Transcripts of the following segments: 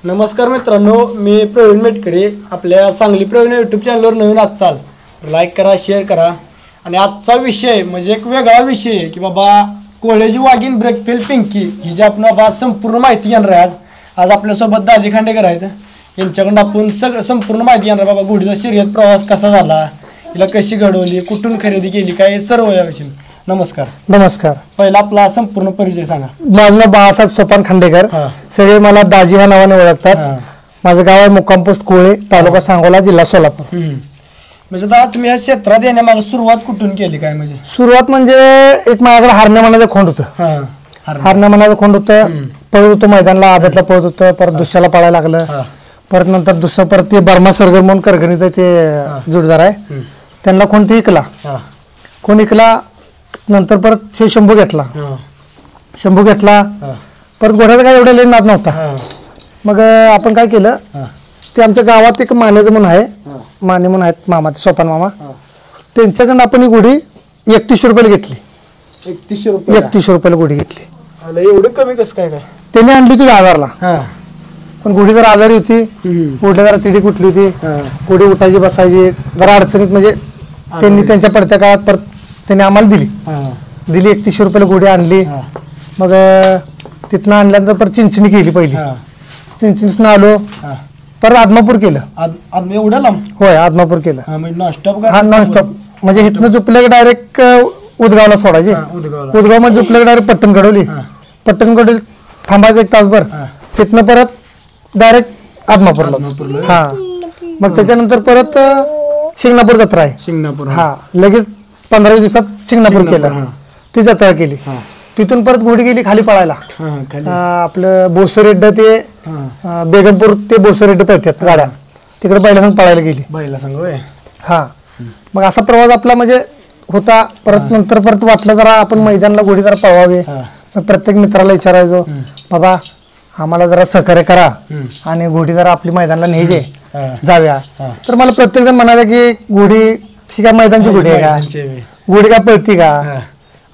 नमस्कार मित्रांनो, मी प्रवीण मेटकरी. आपल्या सांगली प्रवीण यूट्यूब चॅनलवर नवीन चाल लाईक करा, शेअर करा. आणि आजचा विषय म्हणजे एक वेगळा विषय आहे की बाबा कोळेजी वाघीण ब्रेकफेल पिंकी ही जी आपण बाबा संपूर्ण माहिती घेणार आहे. आज आपल्यासोबत दाजी खांडेकर आहेत. यांच्याकडून आपण संपूर्ण माहिती घेणार बाबा घोडीचा शर्यत प्रवास कसा झाला, तिला कशी घडवली, कुठून खरेदी केली, काय सर्व याविषयी. नमस्कार. नमस्कार. पहिला आपला संपूर्ण परिचय सांगा. माझं नाव बाळासाहेब सोपान खांडेकर. सगळे मला दाजी ह्या नावाने ओळखतात. माझं गाव आहे मुक्काम पोस्ट कोळे, तालुका सांगोला, जिल्हा सोलापूर. म्हणजे आता तुम्ही या क्षेत्रात येण्यामागे सुरुवात कुठून केली काय? म्हणजे सुरुवात म्हणजे एक माझ्याकडे हारण्या मनाचं खोंड होतं. हारण्या मनाचं खोंड होतं. पळत होतं मैदानला, आदतला पळत होतं. परत दुसऱ्याला पळायला लागलं. परत नंतर दुसरं परत ते बर्मा सरगर म्हणून करगणीचं ते जोडदार आहे, त्यांना खोंड ते इकला. खोंड इकला नंतर परत हे शंभू घेतला. परत घोड्याचा काय एवढा लई नाद नव्हता. मग आपण काय केलं, ते आमच्या गावात एक मानेचं म्हणून आहे, माने म्हणून आहेत मामा, ते सोपान मामा, त्यांच्याकडून आपण ही घोडी 3100 रुपयाला घेतली. 3100 रुपयाला घोडी घेतली. एवढं कमी कसं काय? त्यांनी आणली होती 10,000ला. पण घोडी जरा आजारी होती, घोडीला जरा तिडी कुठली होती, घोडी उठायची बसायची जरा अडचणीत. म्हणजे त्यांनी त्यांच्या पडत्या काळात परत त्यांनी आम्हाला दिली 3100 रुपयाला घोडी आणली. मग तिथनं आणल्यानंतर परत चिंचणी केली. पहिली चिंचणीतनं आलो, परत आदमापूर केलं. एवढं लांब? होय, आदमापूर केलं. नॉनस्टॉप? नॉनस्टॉप. म्हणजे इथनं झोपलं डायरेक्ट उदगावला सोडायचे. उदगाव मध्ये झोपलं डायरेक्ट पट्टण कडवली थांबायचं 1 तासभर. तिथनं परत डायरेक्ट आदमापूरला. मग त्याच्यानंतर परत शिंगणापूर जत्रा आहे. शिंगणापूर लगेच 15 दिवसात शिंगणापूर केलं. ती जत्रा केली. तिथून परत घोडी गेली खाली पळायला. आपलं बोसरेड्ड ते बेगमपूर ते बोसरेड्ड पळतात गाड्या, तिकडे बैलासंग पळायला गेली. मग असा प्रवास आपला म्हणजे होता. परत नंतर परत वाटलं जरा आपण मैदानला घोडी जरा पळवावी. प्रत्येक मित्राला विचारायचो, बाबा आम्हाला जरा सहकार्य करा आणि घोडी जरा आपली मैदानला न्यायची जाव्या. तर मला प्रत्येक जण म्हणाला की घोडी काय मैदानची घोडी आहे का, घोडी काय पळती का,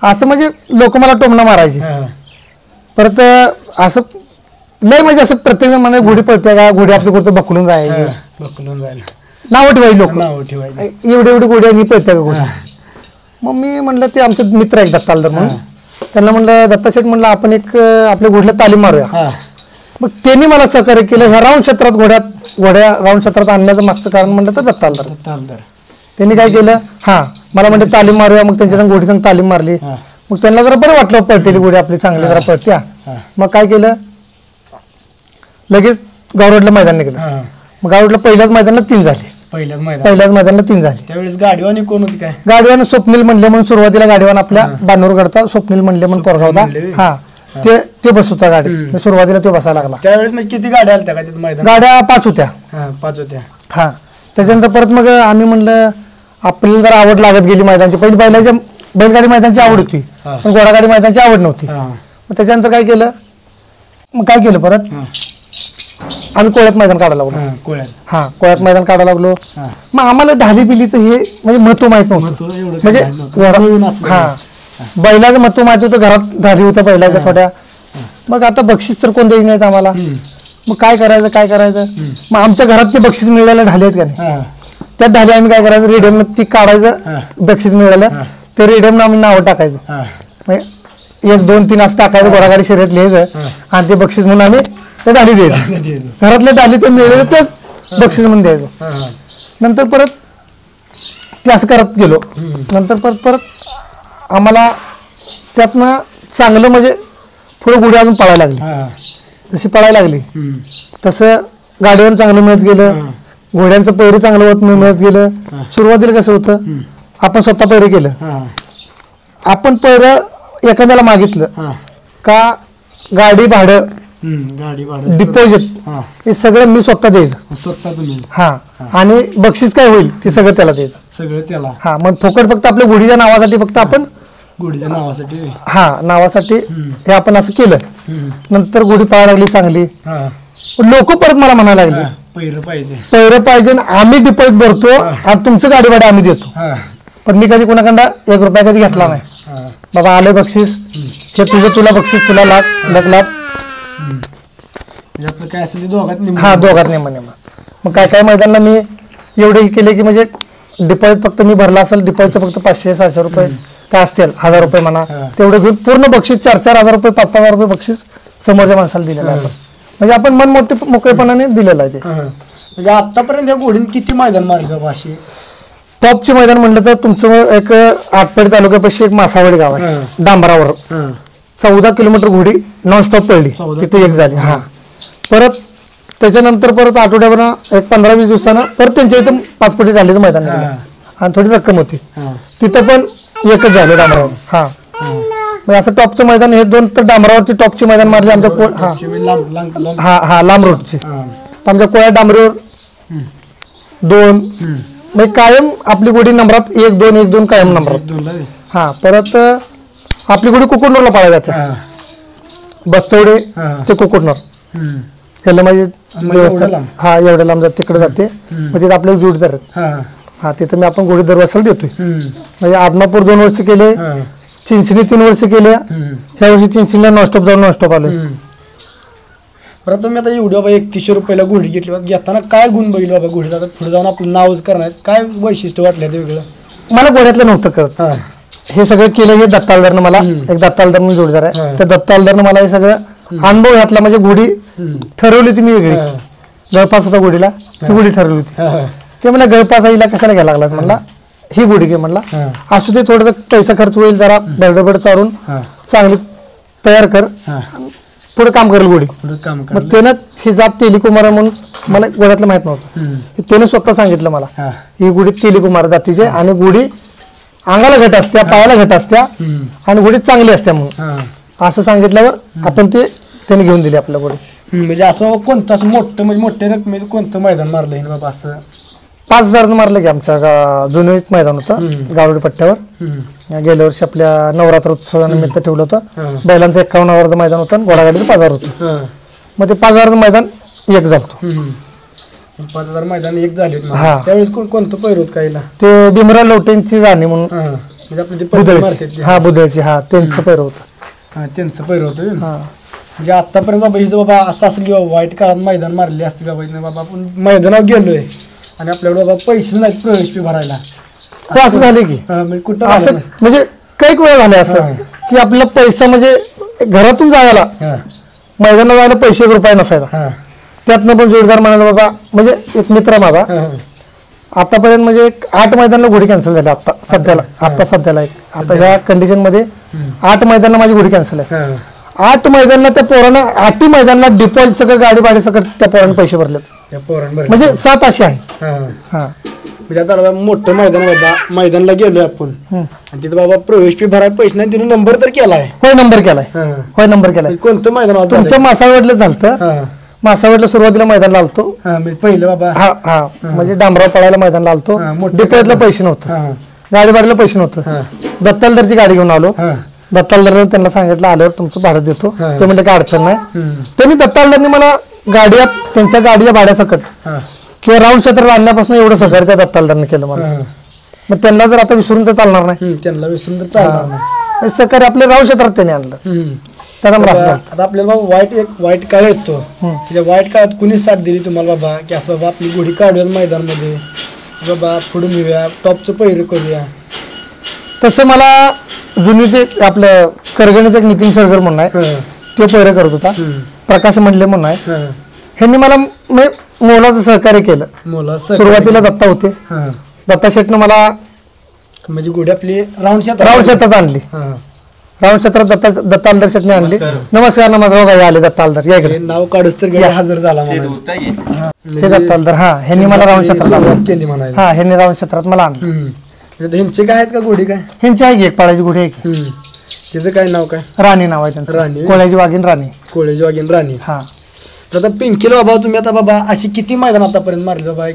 असं म्हणजे लोक मला टोमणा मारायची. परत असं लय म्हणजे असं प्रत्येक जण म्हणाले घोडी पळते का, घोडी आपली कुठं बकलून जायची, नाव ठेवायची लोक, एवढी घोडी आणि पळते का घोडी. मग मी म्हणलं, ते आमचे मित्र आहेत दत्तालदार म्हणून, त्यांना म्हणलं दत्ता शेठ म्हणलं आपण एक आपल्या घोडीला तालीम मारूया. मग त्यांनी मला सहकार्य केलं. ह्या राऊंड क्षेत्रात घोड्या राऊंड क्षेत्रात आणण्याचं मागचं कारण म्हणलं तर दत्तालदार. त्यांनी काय केलं, मला म्हणते तालीम मारूया. मग त्यांच्या घोडी संग तालीम मारली. मग त्यांना जरा बरं वाटलं, पळतेली घोडी आपली चांगली जरा पळत्या. मग काय केलं, लगेच गावरोडला मैदान निघालं. मग गावरोडला पहिल्याच मैदानाला 3 झाली. पहिल्याच मैदानाला 3 झाली. त्यावेळेस गाडीवानी कोण होती काय? गाडीवान स्वप्नील म्हणले म्हणून सुरुवातीला गाडीवान आपल्या बानूरगडचा स्वप्नील म्हणले म्हणून पोरगा होता. ते बस होता गाडी. सुरुवातीला तो बसायला लागला. त्यावेळेस म्हणजे किती गाड्या आल्या का मैदान? गाड्या 5 होत्या. 5 होत्या. त्याच्यानंतर परत मग आम्ही म्हणलं आपल्याला जर आवड लागत गेली मैदानची. पहिली बैलगाडी मैदानची आवड होती, पण घोडागाडी मैदानची आवड नव्हती. मग त्याच्यानंतर काय केलं परत आम्ही कोळ्यात मैदान काढायला लागलो. कोळ्यात मैदान काढायला लागलो. मग आम्हाला ढाली बिली तर हे म्हणजे महत्व माहित नव्हतं. म्हणजे बैलाचं महत्व माहित होतं, घरात ढाली होत्या बैलाच्या थोड्या. मग आता बक्षीस तर कोण द्यायचं नाही आम्हाला. मग काय करायचं. मग आमच्या घरात ते बक्षीस मिळायला ढाली आहेत का नाही, त्यात ढाली आम्ही काय करायचं, रेडियम ती काढायचं. बक्षीस मिळालं ते रेडियम आम्ही नावं टाकायचं. 1, 2, 3 असं टाकायचं, घोडागाडी शर्यत लिहायचं आणि ते बक्षीस म्हणून आम्ही ते डाली द्यायचं. घरातले डाली ते मिळाले ते बक्षीस म्हणून द्यायचं. नंतर परत ते असं करत गेलो. नंतर परत आम्हाला त्यातनं चांगलं म्हणजे पुढे घोडी अजून पळायला लागली. जशी पळायला लागली तसं गाडीवर चांगलं मिळत गेलं, घोड्यांचं पैरू चांगलं मिळत गेलं. सुरुवातीला कसं होतं, आपण स्वतः पैरं केलं. आपण पैरं एखाद्याला मागितलं का गाडी भाडं, डिपॉझिट हे सगळं मी स्वतः द्यायचं. आणि बक्षीस काय होईल ते सगळं त्याला द्यायचं. मग फुकट फक्त आपल्या घोडीच्या नावासाठी फक्त आपण नावासाठी हे आपण असं केलं. नंतर घोडी पळायला लागली चांगली. लोक परत मला म्हणायला लागले पैर पाहिजे, आम्ही डिपॉझिट भरतो आणि तुमचं गाडी भाडं आम्ही देतो. पण मी कधी कोणाकडं 1 रुपया कधी घेतला नाही. बाबा आले बक्षीस, हे तुझं तुला बक्षीस, तुला लाख. म्हणजे आपलं काय असेल ते दोघात हा दोघात नेमा मग काय मैदानला मी एवढे केले की म्हणजे डिपॉझिट फक्त मी भरला असेल डिपॉझिटचे फक्त 500-600 रुपये काय असतील 1000 रुपये म्हणा तेवढे घेऊन पूर्ण बक्षीस 4-4 हजार रुपये 5-5 हजार रुपये बक्षीस समोरच्या माणसाला दिलेलं आहे म्हणजे आपण मन मोकळेपणाने दिलेलं आहे ते. म्हणजे आतापर्यंत या घोडीने किती मैदान मारले बाबा अशी? टॉपचे मैदान म्हणलं तर तुमचं एक आटपाडी तालुक्यापाशी एक मासावडी गाव आहे डांबरावर 14 किलोमीटर घोडी नॉनस्टॉप पडली तिथे एक झाली. हा परत त्याच्यानंतर परत आठवड्यावर एक 15-20 दिवसानं परत त्यांच्या इथं 5 पटी झाले मैदान आणि थोडी रक्कम होती तिथं पण एकच झालं डांबरावर. हा म्हणजे असं टॉपचं मैदान हे 2 तर डांबरावरची टॉपची मैदान मारले आमच्या हा लांब रोडची आमच्या कोळ्या डांबरीवर 2 म्हणजे कायम आपली गोडी नंबरात 1-2 कायम नंबरात. हा परत आपली गोडी कुकुटनरला पाळायला जाते बस्तवडे ते कुकुटनर याला माझे देवस्थान हा एवढ्या लांब जाते तिकडे जाते म्हणजे आपल्याला जोडीदार आहेत. हा तिथं मी आपण गोडी दरवर्षाला देतोय म्हणजे आदमापूर 2 वर्ष केले चिंचणी 3 वर्ष केले ह्या वर्षी चिंचणीला नॉनस्टॉप जाऊन नॉनस्टॉप आलोय. बरं तुम्ही आता एवढी बाबा 3100 रुपयाला घोडी घेतली घेताना काय गुण बघितले बाबा घोडीत आता पुढे जाऊन आपलं नावच करणार काय वैशिष्ट्य वाटलं ते वेगळं? मला घोड्यातलं नव्हतं कळत हे सगळं केलं हे दत्तालदारनं मला एक दत्तालदार म्हणून जोडीदार आहे त्या दत्तालदारनं मला हे सगळं अनुभव घातला म्हणजे घोडी ठरवली होती मी वेगळी गळपास होता घोडीला ती घोडी ठरवली होती ते मला गळपास आईला कशाला घ्यायला लागला म्हणला ही घोडी घे म्हणला असू दे थोडं पैसा खर्च होईल जरा बरडबड चारून चांगली तयार कर पुढे काम करेल घोडी. मग त्यानं ही जात तेलीकुमार म्हणून मला घोड्यातलं माहित नव्हतं त्याने स्वतः सांगितलं मला ही घोडी तेलीकुमार जातीची आणि घोडी अंगाला घट असत्या पायाला घट असत्या आणि घोडी चांगली असत्या म्हणून असं सांगितल्यावर आपण ते त्याने घेऊन दिली आपल्या घोडी. म्हणजे असं कोणतं असं मोठं म्हणजे मोठ्या रकमेचं कोणतं मैदान मारलं बाबा असं? 5000 मारलं की आमच्या जुनीत मैदान होतं गावडी पट्ट्यावर गेल्या वर्षी आपल्या नवरात्र उत्सवानिमित्त ठेवलं होतं बैलांचं 51,000 मैदान होतं आणि घोडागाडीचं 5000 होतं मग ते 5000 मैदान एक झालं 5000 मैदान एक झाले त्यावेळेस कोणतं पैर होत काहीला ते भीमराव लवटेंची राणी म्हणून हा बुधळची हा त्यांचं पैर होतं त्यांचं पैर होतं म्हणजे आतापर्यंत बाबा हिचं बाबा असं असेल की बाबा वाईट काळात मैदान मारले असते बाबा बाबा आपण मैदानावर गेलोय आणि आपल्याकडे बाबा पैसे नाहीत प्रवेश फी भरायला असं झाले की कुठं असं म्हणजे काही वेळ झाले असं की आपला पैसा म्हणजे घरातून जायला मैदानावर जायला पैसे 1 रुपया नसायला त्यातनं पण जोडदार म्हणाला बाबा म्हणजे एक मित्र माझा आतापर्यंत म्हणजे 8 मैदानाला घोडी कॅन्सल झाली आता सध्याला आता ह्या कंडिशन मध्ये 8 मैदानाला माझी घोडी कॅन्सल आहे 8 मैदानाला त्या पोरानं 8 मैदानाला डिपॉझिट सगळं गाडी भाडे सगळं त्या पोरानं पैसे भरलेत म्हणजे 7 असे आहे. म्हणजे आता मोठं मैदान बाबा मैदानला गेलोय आपण आणि तिथे बाबा प्रवेश फी भरायला पैसे नाही तिने नंबर तर केलाय नंबर केलाय कोणतं मैदान तुमचं मासावडलं झालं मासावडला सुरुवातीला मैदानला आलतो पहिलं बाबा हा म्हणजे डांबराव पळायला मैदानला आलतो डिपॉझिटला पैसे नव्हतं गाडी भाड्याला पैसे नव्हतं दत्तालदारची गाडी घेऊन आलो दत्तालदारने त्यांना सांगितलं आल्यावर तुमचं भाडं देतो ते म्हणजे काय अडचण नाही त्यांनी दत्तालदारने मला त्यांच्या गाडीच्या भाड्यासकट किंवा राऊंड क्षेत्रात आणण्यापासून एवढं सहकार्य त्या दत्तालदारने केलं मला. मग त्यांना जर आता विसरून तर चालणार नाही त्यांना विसरून तर चालणार नाही सहकार्य आपल्या राऊंड क्षेत्रात त्यांनी आणलं आता आपल्याला वाईट काळ येतो त्या वाईट काळात कुणी साथ दिली तुम्हाला बाबा की असं बाबा आपली घोडी काढूया मैदानमध्ये बाबा पुढे नेऊया टॉपचं पहिरं करूया तसं मला जुनी ते आपलं करगणीचं एक नितीन सरगर म्हणून आहे ते पहिरं करत होता प्रकाश मंडले म्हणून आहे ह्यांनी मला मोलाचं सहकार्य केलं सुरुवातीला दत्ता होते दत्ता शेटनं मला म्हणजे घोडी आपली राऊंड क्षेत्रात आणली राऊंड क्षेत्रात दत्तालदार शेटने आणली. नमस्कार आले दत्तालदार या इकडे नाव काढूस तर हजर झाला हे दत्तालदार ह्यांनी मला राऊंड क्षेत्रात केली ह्यांनी राऊंड क्षेत्रात मला आणलं. ह्यांचे काय आहेत का घोडी काय ह्यांची आहे की एक पाळाची घोडी आहे की त्याचं काय नाव काय राणी नाव आहे त्यांचं राणी कोळ्याची वाघीण राणी हा. आता पिंकीला बाबा तुम्ही आता बाबा अशी किती मैदान आतापर्यंत मारले बाबा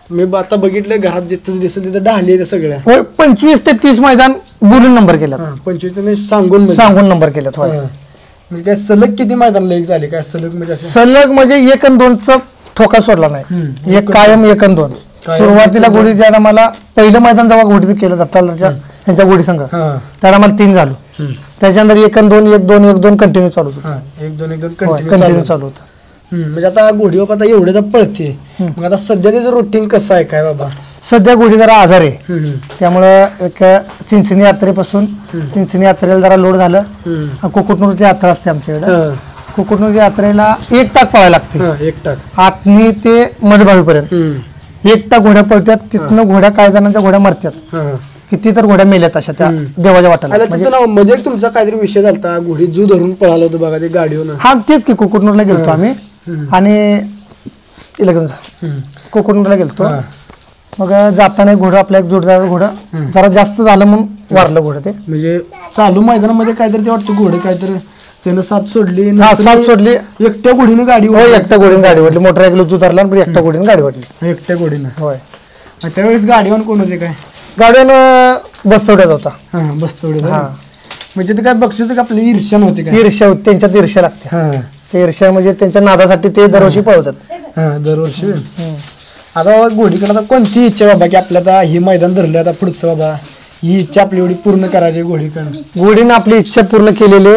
मी आता बघितलं घरात जिथं दिसेल तिथं ढाली सगळ्या 25 ते 30 मैदान बोलून नंबर केला 25 तुम्ही सांगून नंबर केल्यात म्हणजे काय सलग किती मैदान लेख झाले काय सलग म्हणजे सलग म्हणजे 1 आणि 2चा ठोका सोडला नाही एक कायम 1 आणि 2 सुरुवातीला घोडी ज्याला मला पहिलं मैदान जेव्हा घोडीत केलं दत्तालदारच्या यांच्या घोडी संघ त्याला मला 3 झालो त्याच्यानंतर 1 आणि 2 1-2 1-2 कंटिन्यू चालू होतं कंटिन्यू चालू होतं म्हणजे आता घोडी बाबा आता एवढे तर पळते मग आता सध्या त्याचं रुटीन कसं आहे काय बाबा? सध्या घोडी जरा आजार आहे त्यामुळं एक चिंचणी यात्रेपासून चिंचणी यात्रेला जरा लोड झालं कोकुटनूरची यात्रा असते आमच्याकडे कोकुटनूरच्या यात्रेला 1 टाक पळायला लागते 1 टाक आतनी ते मधभावीपर्यंत 1 टाक घोड्या पळतात तिथनं घोड्या काही जणांच्या घोड्या मरतात किती तर घोड्या मेल्यात अशा त्या देवाच्या वाटाला म्हणजे तुमचा काहीतरी विषय झाला घोडी जू धरून पळाला होतं बघा ते गाडीवर हा तेच की कोकुटनूरला गेलतो आम्ही आणि तिला घेऊन कोकुटनूरला गेलतो मग जाताना एक घोडं आपल्या एक जोडदार घोडं जरा जास्त झालं म्हणून वारलं घोडं ते म्हणजे चालू मैदानामध्ये काहीतरी ते वाटतं घोडे काहीतरी त्यानं साथ सोडली साथ सोडली एकट्या घोडीने गाडी एकट्या घोडीने गाडी वाटली मोटरसायकल उतरला पण एकट्या घोडीने गाडी वाटली एकट्या घोडीनं होय त्यावेळेस गाडीवर कोण होते काय? गाडीवर बसतोड्यात होता बसतोडे म्हणजे ते काय बक्षीस आपली ईर्ष्या नव्हती काय? ईर्ष्या होती त्यांच्यात ईर्ष्या लागते ते ईर्ष्या म्हणजे त्यांच्या नादासाठी ते दरवर्षी पळवतात दरवर्षी आता बाबा घोडीकडे आता कोणती इच्छा बाबा की आपल्या आता ही मैदान धरलं आता पुढचं बाबा ही इच्छा आपली एवढी पूर्ण करायची घोडीकडे घोडीनं आपली इच्छा पूर्ण केलेली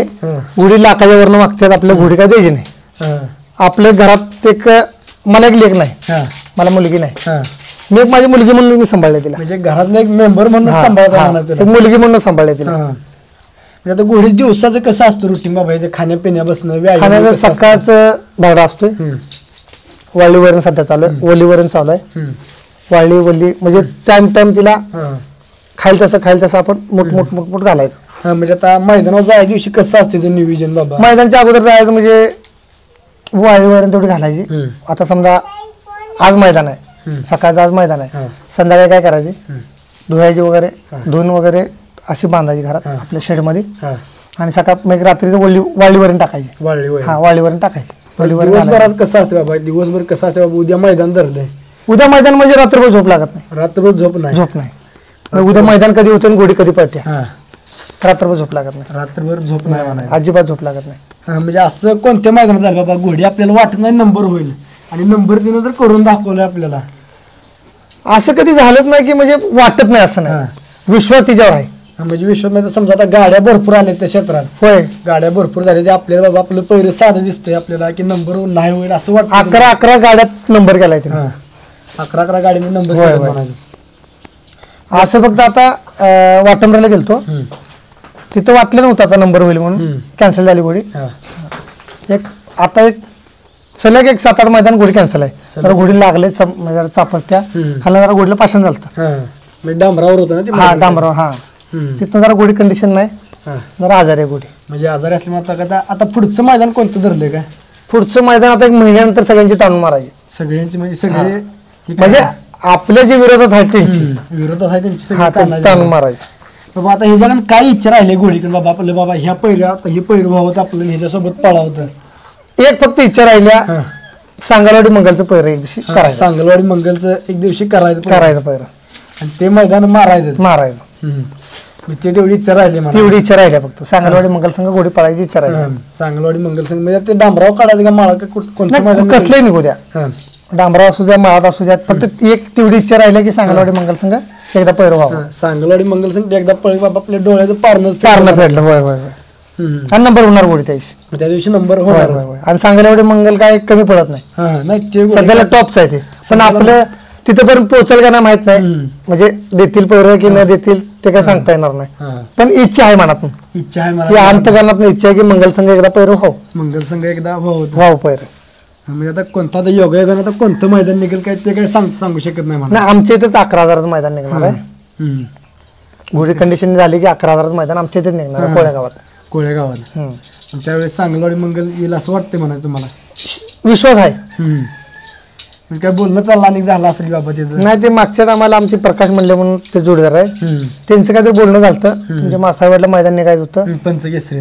घोडी लाखाच्या वरनं मागतात आपल्या घोडी काय द्यायची नाही आपल्या घरात एक मला एक लेख नाही मला मुलगी नाही मी एक माझी मुलगी म्हणून मी सांभाळले तिला म्हणजे घरातला एक मेंबर म्हणून सांभाळता मुलगी म्हणून सांभाळले तिला म्हणजे आता घोडी दिवसाचं कसं असतं रुटीन बाबा याचं खाण्यापिण्या बसणं खाण्याचं सकाळचं भाडा असतोय वाळीवरण सध्या चालू आहे ओलीवरण चालू आहे वाळी वल्ली म्हणजे टाइम टाइम तिला खाईल तसं आपण मोठ घालायचं म्हणजे आता मैदानावर जायच्या दिवशी कसं असते नियोजन बाबा? मैदानच्या अगोदर जायचं म्हणजे वाळीवरण तेवढी घालायची आता समजा आज मैदान आहे सकाळचं आज मैदान आहे संध्याकाळी काय करायचे धुवायची वगैरे धुवून वगैरे अशी बांधायची घरात आपल्या शेडमध्ये आणि सकाळ मग रात्रीचं वाळीवरण टाकायची वाळीवरण टाकायची दिवसभरात कसं असते बाबा? दिवसभर कसं असते बाबा? उद्या मैदान धरलंय उद्या मैदान म्हणजे रात्रभर झोप लागत नाही रात्रभर झोप नाही उद्या मैदान कधी होतं आणि घोडी कधी पळते रात्रभर झोप लागत नाही रात्रभर झोप नाही म्हणा अजिबात झोप लागत नाही म्हणजे असं कोणत्या मैदानात झालं बाबा घोडी आपल्याला वाटत नाही नंबर होईल आणि नंबर तिनं तर करून दाखवलं आपल्याला असं कधी झालंच नाही की म्हणजे वाटत नाही असं नाही विश्वास तिच्यावर आहे म्हणजे विश्वास समजा आता गाड्या भरपूर आल्या त्या क्षेत्रात होय गाड्या भरपूर झाल्या ते आपल्याला बाबा आपलं पहिलं साधं दिसतंय आपल्याला की नंबर नाही होईल असं वाटतं 11 गाड्यात नंबर केलाय तिने 11 गाडीने नंबर म्हणायचं असं फक्त आता वाटंबऱ्याला गेलतो तिथं वाटलं नव्हतं आता नंबर होईल म्हणून कॅन्सल झाली घोडी आता एक सलग एक 7-8 मैदान घोडी कॅन्सल आहे जरा घोडी लागले चापसत्या खाली जरा घोडीला पाषाण झालं डांबरावर होतं ना डांबरावर तिथं जरा घोडी कंडिशन नाही जरा आजारी आहे घोडी म्हणजे आजारी असल्यामुळे आता पुढचं मैदान कोणतं धरलंय काय? पुढचं मैदान आता 1 महिन्यानंतर सगळ्यांची ताणून मारायची सगळ्यांची म्हणजे सगळे म्हणजे आपल्या जे विरोधात आहेत त्यांची विरोधात आहे त्यांची ताणून मारायची बाबा आता हे जण काय इच्छा राहिले घोडीकडे बाबा आपलं बाबा ह्या पहिल्या हे पहिरं व्हावं आपलं ह्याच्यासोबत पळावतं एक फक्त इच्छा राहिल्या सांगलवाडी मंगलचं पहिरं एक दिवशी करायचं सांगलवाडी मंगलचं एक दिवशी करायचं पहिरं आणि ते मैदान मारायचं ते तेवढी इच्छा राहिली तेवढी इच्छा राहिल्या फक्त सांगलवाडी मंगल संघ घोडी पळायची इच्छा राहिली सांगलवाडी मंगल संघ म्हणजे ते डांबराव काढायचं का माळा कोणतं मैदान कसलंही निघू द्या डांबराव असू द्या माळात असू द्या फक्त एक तेवढी इच्छा राहिली की सांगलवाडी मंगल संघ एकदा पहिरं व्हावं सांगलवाडी मंगल संघ एकदा पळी बाबा आपल्या डोळ्याचं पारणं फेडलं होय होय आणि नंबर होणार घोडी त्या दिवशी नंबर होणार आणि सांगलवाडी मंगल काय कमी पडत नाही सध्याला टॉपच आहे ते पण आपलं तिथपर्यंत पोहोचेल का नाही माहित नाही म्हणजे देतील पहिरं की न देतील ते काय सांगता येणार नाही पण इच्छा आहे मनातून इच्छा आहे मला अंतकरणात इच्छा आहे की मंगल संघ एकदा पहिरं हो मंगल संघ एकदा व्हावं पहिरं म्हणजे आता कोणता आता योगायोगाने आता कोणतं मैदान निघेल काय ते काय सांगू शकत नाही मला आमच्या इथेच 11,000चं मैदान निघणार आहे घोडी कंडिशन झाली की 11,000चं मैदान आमच्या इथेच निघणार कोळेगावात त्यावेळेस सांगलवाडी मंगल येईल असं वाटतं म्हणायचं तुम्हाला विश्वास आहे म्हणजे काय बोलणं चाललं आणि झालं असेल बाबा त्याचं नाही ते मागच्या टायमाला आमचे प्रकाश म्हणले म्हणून ते जोडीदार आहे त्यांचं काहीतरी बोलणं झालं म्हणजे मासाळवाडला मैदान निघायचं होतं पंचकेसरी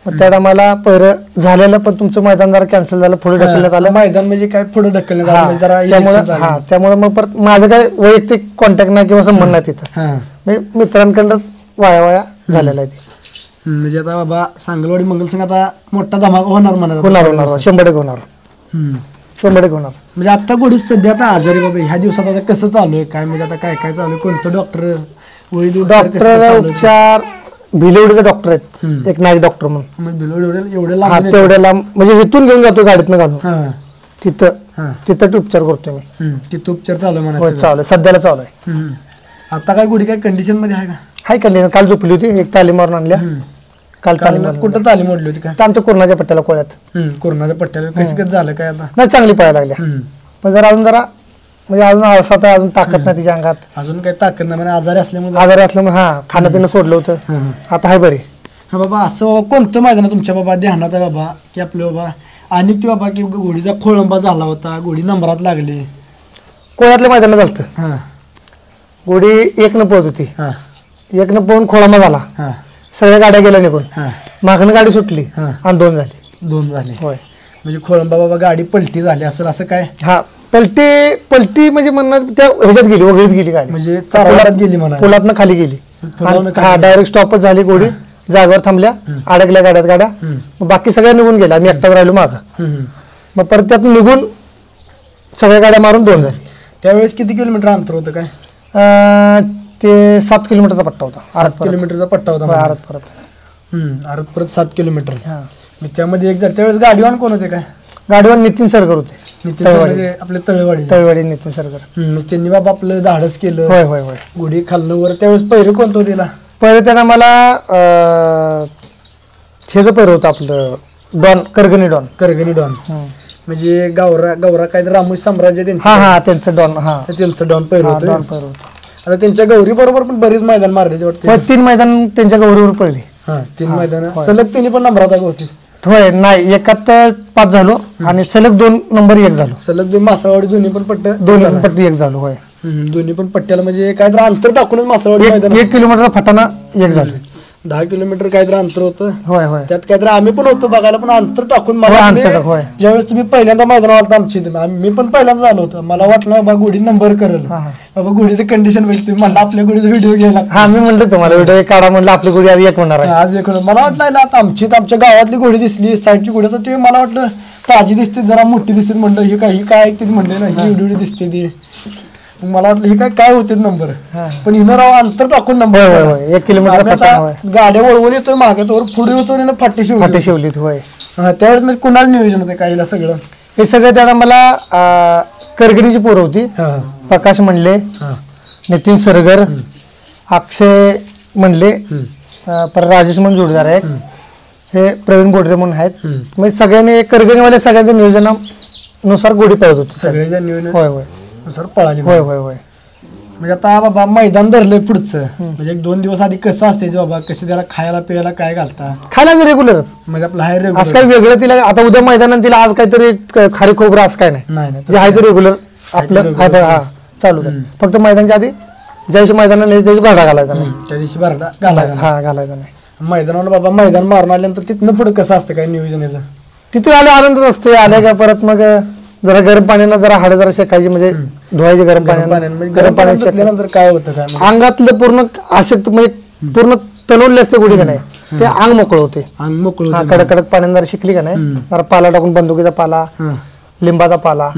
मग त्या टायमाला पहिरं झालेलं पण तुमचं मैदान जरा कॅन्सल झालं पुढे ढकलण्यात आलं मैदान म्हणजे काय पुढे ढकलण्यात आलं त्यामुळे मग परत माझं काय वैयक्तिक कॉन्टॅक्ट नाही किंवा संबंध नाही तिथं म्हणजे मित्रांकडंच वाया झालेला आहे ते म्हणजे आता बाबा सांगलवाडी मंगल संघ आता मोठा धमाका होणार होणार 100% होणार म्हणजे आता घोडी सध्या आता आजारी बाबा ह्या दिवसात आता कसं चालू आहे काय म्हणजे आता काय चालू आहे कोणतं डॉक्टर उपचार भिलवडीचे डॉक्टर आहेत एक नाईक डॉक्टर म्हणून मग एवढं हा लांब तेवढ्याला म्हणजे इथून घेऊन जातो गाडीतनं घालून हा तिथं उपचार करतो मी तिथं उपचार चालू आहे होय म्हणा चालू आहे सध्याला चालू आहे आता काय गुढी काय कंडिशन मध्ये आहे का हाय कंडिशन काल झोपली होती एक तालीमावरून आणल्या काल तालीम काल कुठं तालीम मोडली होती काय तर आमच्या कोरोनाच्या पट्ट्याला कोळ्यात कोरोनाच्या पट्ट्याला कसं झालं काय आता नाही चांगली पळायला लागल्या पण जरा म्हणजे अजून आळसा तर अजून ताकद नाही तिच्या अंगात अजून काही ताकद नाही म्हणजे आजारी असल्यामुळे आजारी असल्यामुळे हा खाणं पिणं सोडलं होतं आता हाय बरी हा बाबा असं कोणतं मैदान आहे तुमच्या बाबा ध्यानात आहे बाबा की आपलं बाबा आणि ती बाबा की घोडीचा खोळंबा झाला होता घोडी नंबरात लागली कोळ्यातल्या मैदानात झालं हा गोडी एक न पळत होती हा एक न पळून खोळंबा झाला हा सगळ्या गाड्या गेल्या निघून हा मागणं गाडी सुटली आणि 2 झाली 2 झाले होय म्हणजे खोळंबा बाबा गाडी पलटी झाली असेल असं काय हा पलटी म्हणजे म्हणणं त्या ह्याच्यात गेली वगळीत गेली गाडी म्हणजे चारवाडात गेली म्हणा पुलातनं खाली गेली पुलावरनं हा डायरेक्ट स्टॉपच झाली गोडी जागेवर थांबल्या अडकल्या गाड्या मग बाकी सगळ्या निघून गेल्या मी एकटाच राहिलो मागं मग परत त्यातून निघून सगळ्या गाड्या मारून 2 झाली त्यावेळेस किती किलोमीटर अंतर होतं काय ते 7 किलोमीटरचा पट्टा होता 7 किलोमीटरचा पट्टा होता आरत परत आरत परत 7 किलोमीटर हा मी त्यामध्ये एक झालं त्यावेळेस गाडीवान कोण होते काय गाडीवर नितीन सरकर होते नितीन सर म्हणजे आपले तळवाडी नितीन सरकर मग त्यांनी बाबा आपलं धाडस केलं होय होय होय गुढी खाल्लं वर त्यावेळेस पहिलं कोणतं होतं तिला पहिले त्यांना मला छेद पहिलं होतं आपलं डॉन करगणी डॉन म्हणजे गौरा काय रामोशी साम्राज्य हा त्यांचं डॉन त्यांचं डॉन पहिलं होतं डॉन पहिलं होतं आता त्यांच्या गौरी बरोबर पण बरीच मैदान मारले वाटते 3 मैदान त्यांच्या गौरीवर पडली 3 मैदान सलग त्यांनी पण नंबरात होती होय नाही एकात 5 झालो आणि सलग 2 नंबर 1 झालो सलग 2 मासावाडी दोन्ही पण पट्टी 1 झालो होय दोन्ही पण पट्ट्याला म्हणजे काय तर अंतर टाकूनच मासावाडी मैदान 1 किलोमीटर फटाना 1 झालो 10 किलोमीटर काहीतरी अंतर होतं होय होय त्यात काहीतरी आम्ही पण होतो बघायला पण अंतर टाकून मला ज्यावेळेस तुम्ही पहिल्यांदा मैदानावर आलता आमची मी पण पहिल्यांदा आलो होतो मला वाटलं बाबा गुढी नंबर करेल बाबा गुढीचं कंडिशन भेटते म्हणलं आपल्या गुढीचा व्हिडिओ घ्यायला हा मी म्हणलं तुम्हाला व्हिडिओ काढा म्हणलं आपली गुढी आधी 1 होणार आहे आज 1 मला वाटलं आता आमच्या गावातली घोडी दिसली साईडची घोडी तर ते मला वाटलं ताजी दिसते जरा मोठी दिसते म्हणलं ही काय ते म्हणले ना ही एवढी दिसते ती मला वाटलं हे काय होते नंबर पण हिनं राव अंतर टाकून नंबर 1 किलोमीटर गाड्या वळवून येतोय मागे तर पुढे वस्तू फाटी शिवली होय त्यावेळेस म्हणजे कुणाला नियोजन होतं काहीला सगळं हे सगळं त्याला मला करगणीची पोरं होती प्रकाश म्हणले नितीन सरगर अक्षय म्हणले परत राजेश म्हणून जोडीदार आहेत हे प्रवीण बोडरे म्हणून आहेत म्हणजे सगळ्यांनी करगणीवाले सगळ्यांच्या नियोजनानुसार गोडी पळत होती सगळ्यांच्या नियोजन होय होय सर पळाली होय होय होय म्हणजे आता बाबा मैदान धरलंय पुढचं म्हणजे 1-2 दिवस आधी कसं असते बाबा कसं त्याला खायला पियाला काय घालता खायला रेग्युलरच म्हणजे आपलं हाय रेग्युलर आज काय वेगळं तिला आता उद्या मैदानात तिला आज काहीतरी खारी खोबरं असं काय नाही जे आहे ते रेग्युलर आपलं हा चालू आहे फक्त मैदानच्या आधी ज्या दिवशी मैदानात नाही त्याची भरडा घालायचा नाही त्या दिवशी भरडा घालायचा घालायचा नाही मैदानावर बाबा मैदान मारून आल्यानंतर तिथनं पुढे कसं असतं काय नियोजन याचं तिथून आले आनंदच असतो आल्या का परत मग जरा गरम पाण्यानं जरा हाडं जरा शेकायची म्हणजे धुवायची गरम पाण्यानं शेकल्यानंतर काय होतं काय अंगातलं पूर्ण आशक्त म्हणजे पूर्ण तणवले असते गुढी का नाही ते अंग मोकळ होते अंग मोकळं कडक कडक पाण्यानं जरा शिकली का नाही जरा पाला टाकून बंदुकीचा पाला लिंबाचा पाला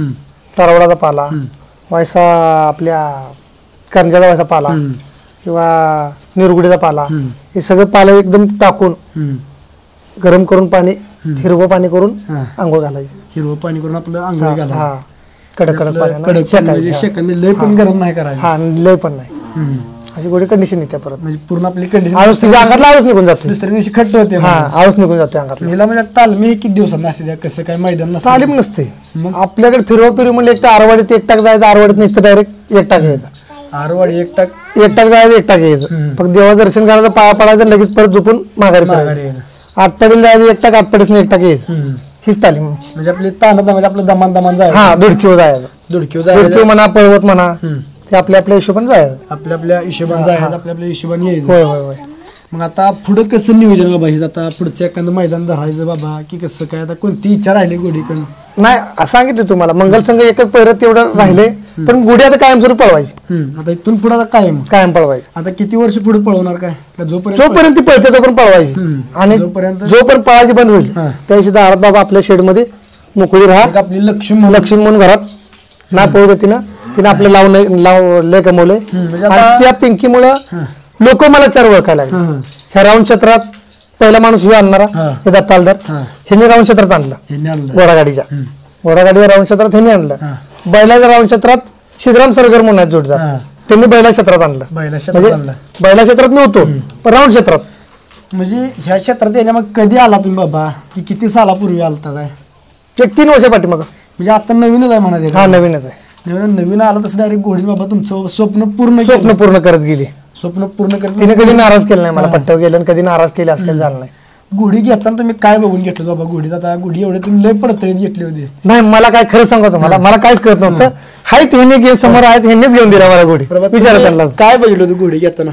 तरवडाचा पाला व्हायचा आपल्या करंजाचा व्हायचा पाला किंवा निरगुडीचा पाला हे सगळं पाला एकदम टाकून गरम करून पाणी हिरवं पाणी करून आंघोळ घालायची हिरवं पाणी करून आपलं आंघोळ घालायचं कडक कडक पाणी लय पण गरम नाही करायचं हा लय पण नाही अशी गोडी कंडिशन येते परत म्हणजे पूर्ण आपली कंडिशन आळस तिच्या अंगातला आळस निघून जातो दुसऱ्या दिवशी खट्ट होते आळस निघून जातो अंगातला हिला म्हणजे तालमी किती दिवसात नसते कसं काय मैदान नसतं तालीम नसते आपल्याकडे फिरवा म्हणजे एक तर आरवाडीत 1 टाक जायचं आरवाडीत नुसतं डायरेक्ट 1 टाक घ्यायचं आरवाडी 1 टाक जायचं 1 टाक घ्यायचं फक्त देवा दर्शन करायचं पाया पडायचं लगेच परत झोपून माघारी पडायचं आटपाडीला जायचं 1 टाक आटपाडीच 1 टाक घ्यायचं हीच तालीम म्हणजे आपली ताना म्हणजे आपलं दमान जायचं धुडकीवर जायचं धुडकीवर म्हणा पळवत म्हणा ते आपल्या हिशोबाने जायचं आपल्या हिशोबाने जायचं आपल्या हिशोबाने यायचं होय होय होय मग आता पुढं कसं नियोजन बाबा हे आता पुढचं एखादं मैदान धरायचं बाबा की कसं काय आता कोणती इच्छा राहिली गोडीकडून नाही सांगितलं तुम्हाला मंगलसंघ एकच पहिरत तेवढं राहिले पण गुढी आता कायमस्वरूप पळवायची आता इथून पुढे आता कायम पळवायची आता किती वर्ष पुढे पळवणार काय जोपर्यंत ती पळते तोपर्यंत पळवायची आणि जोपर्यंत पळायची बंद होईल त्या दिवशी दारात बाबा आपल्या शेडमध्ये मोकळी राहा आपली लक्ष्मी म्हणून घरात ना पळू दे तिनं आपलं लय कमवलंय त्या पिंकीमुळं लोक मला 4 ओळखायला लागले ह्या राऊंड क्षेत्रात पहिला माणूस ह्यो आणणारा हे दत्ता हलदार ह्यांनी राऊंड क्षेत्रात आणलं घोडागाडीच्या घोडागाडीच्या राऊंड क्षेत्रात ह्यांनी आणलं बैलाच्या राऊंड क्षेत्रात सिद्धराम सरगर म्हणून आहेत जोडदार त्यांनी बैला क्षेत्रात आणलं म्हणजे बैला क्षेत्रात नव्हतो पण राऊंड क्षेत्रात म्हणजे ह्या क्षेत्रात येण्या मग कधी आला तुम्ही बाबा की किती सालापूर्वी आलता काय 3 वर्षा पाठीमागं म्हणजे आता नवीनच आहे म्हणा हा नवीनच आहे नवीन आला तसं डायरेक्ट घोडी बाबा तुमचं स्वप्न पूर्ण करत गेली स्वप्न पूर्ण करत तिने कधी नाराज केलं नाही मला पट्ट्यावर गेलं आणि कधी नाराज केलं असं काही झालं नाही गुढी घेताना तुम्ही काय बघून घेतलं बाबा गुढीत आता गुढी एवढे तुम्ही लय पडतळीत घेतली होती नाही मला काय खरं सांगतो मला काहीच कळत नव्हतं आहेत ह्यांनी घेऊन समोर आहेत ह्यांनीच घेऊन दिला मला गुढी विचार करला काय बघितलं होतं गुढी घेताना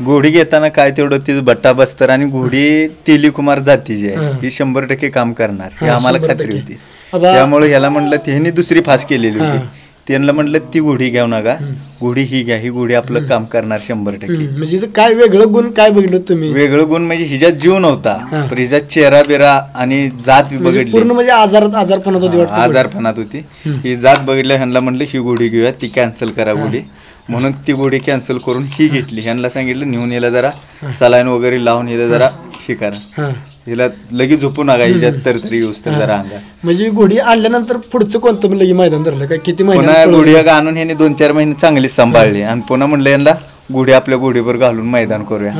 घोडी घेताना काय तेवढं तिचं बट्टा बस्तर आणि घोडी तेलीकुमार जातीची आहे ही 100% काम करणार ही आम्हाला खात्री होती त्यामुळे ह्याला म्हणलं त्यांनी दुसरी फास केलेली होती त्यांना म्हणलं ती घोडी घेऊ नका घोडी ही घ्या ही घोडी आपलं काम करणार 100%. म्हणजे काय वेगळं गुण काय बघितलं तुम्ही वेगळं गुण म्हणजे हिच्यात जीव नव्हता पण हिच्यात चेहरा बिरा आणि जात बघितली पूर्ण म्हणजे आजारपणात होती आजारपणात होती ही जात बघितल्या ह्यांना म्हणलं ही घोडी घेऊया ती कॅन्सल करा घोडी म्हणून ती गोडी कॅन्सल करून ही घेतली ह्यांना सांगितलं नेऊन याला जरा सलाईन वगैरे लावून हिला जरा शिकारा हिला लगेच झोपू नका हिच्यात तरी येऊस तर जरा अंगा म्हणजे गोडी आणल्यानंतर पुढचं कोणतं लगी मैदान धरलं काय किती पुन्हा गोडी आणून ह्यांनी 2-4 महिने चांगलीच सांभाळली आणि पुन्हा म्हणलं यांना गोडी आपल्या गोडीवर घालून मैदान करूया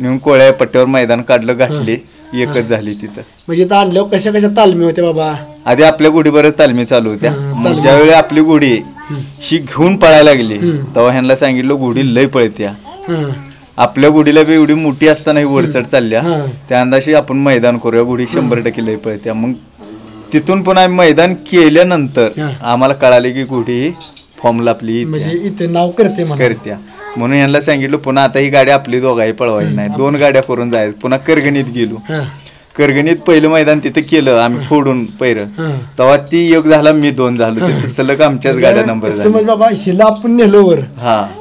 नेऊन कोळ्या पट्ट्यावर मैदान काढलं घातली एकच झाली तिथं म्हणजे इथं आणल्यावर कशा कशा तालमी होत्या बाबा आधी आपल्या गोडीवरच तालमी चालू होत्या ज्यावेळी आपली गोडी शी घेऊन पळायला लागली तेव्हा ह्यांना सांगितलं गोडी लय पळत्या आपल्या गोडीला बी एवढी मोठी असताना ही वरचढ चालल्या त्या अंदाशी आपण मैदान करूया गोडी 100% लय पळत्या मग तिथून पण आम्ही मैदान केल्यानंतर आम्हाला कळाले की गोडी फॉर्मला आपली इथे नाव करत्या म्हणून यांना सांगितलं पुन्हा आता ही गाडी आपली दोघाही पळवायची नाही 2 गाड्या करून जायचं पुन्हा करगणीत गेलो करगणीत पहिलं मैदान तिथं केलं आम्ही फोडून पहिरं तेव्हा ती 1 झाला मी 2 झालो तिथं सलग आमच्याच गाड्या नंबर झाला बाबा हिला आपण नेलो वर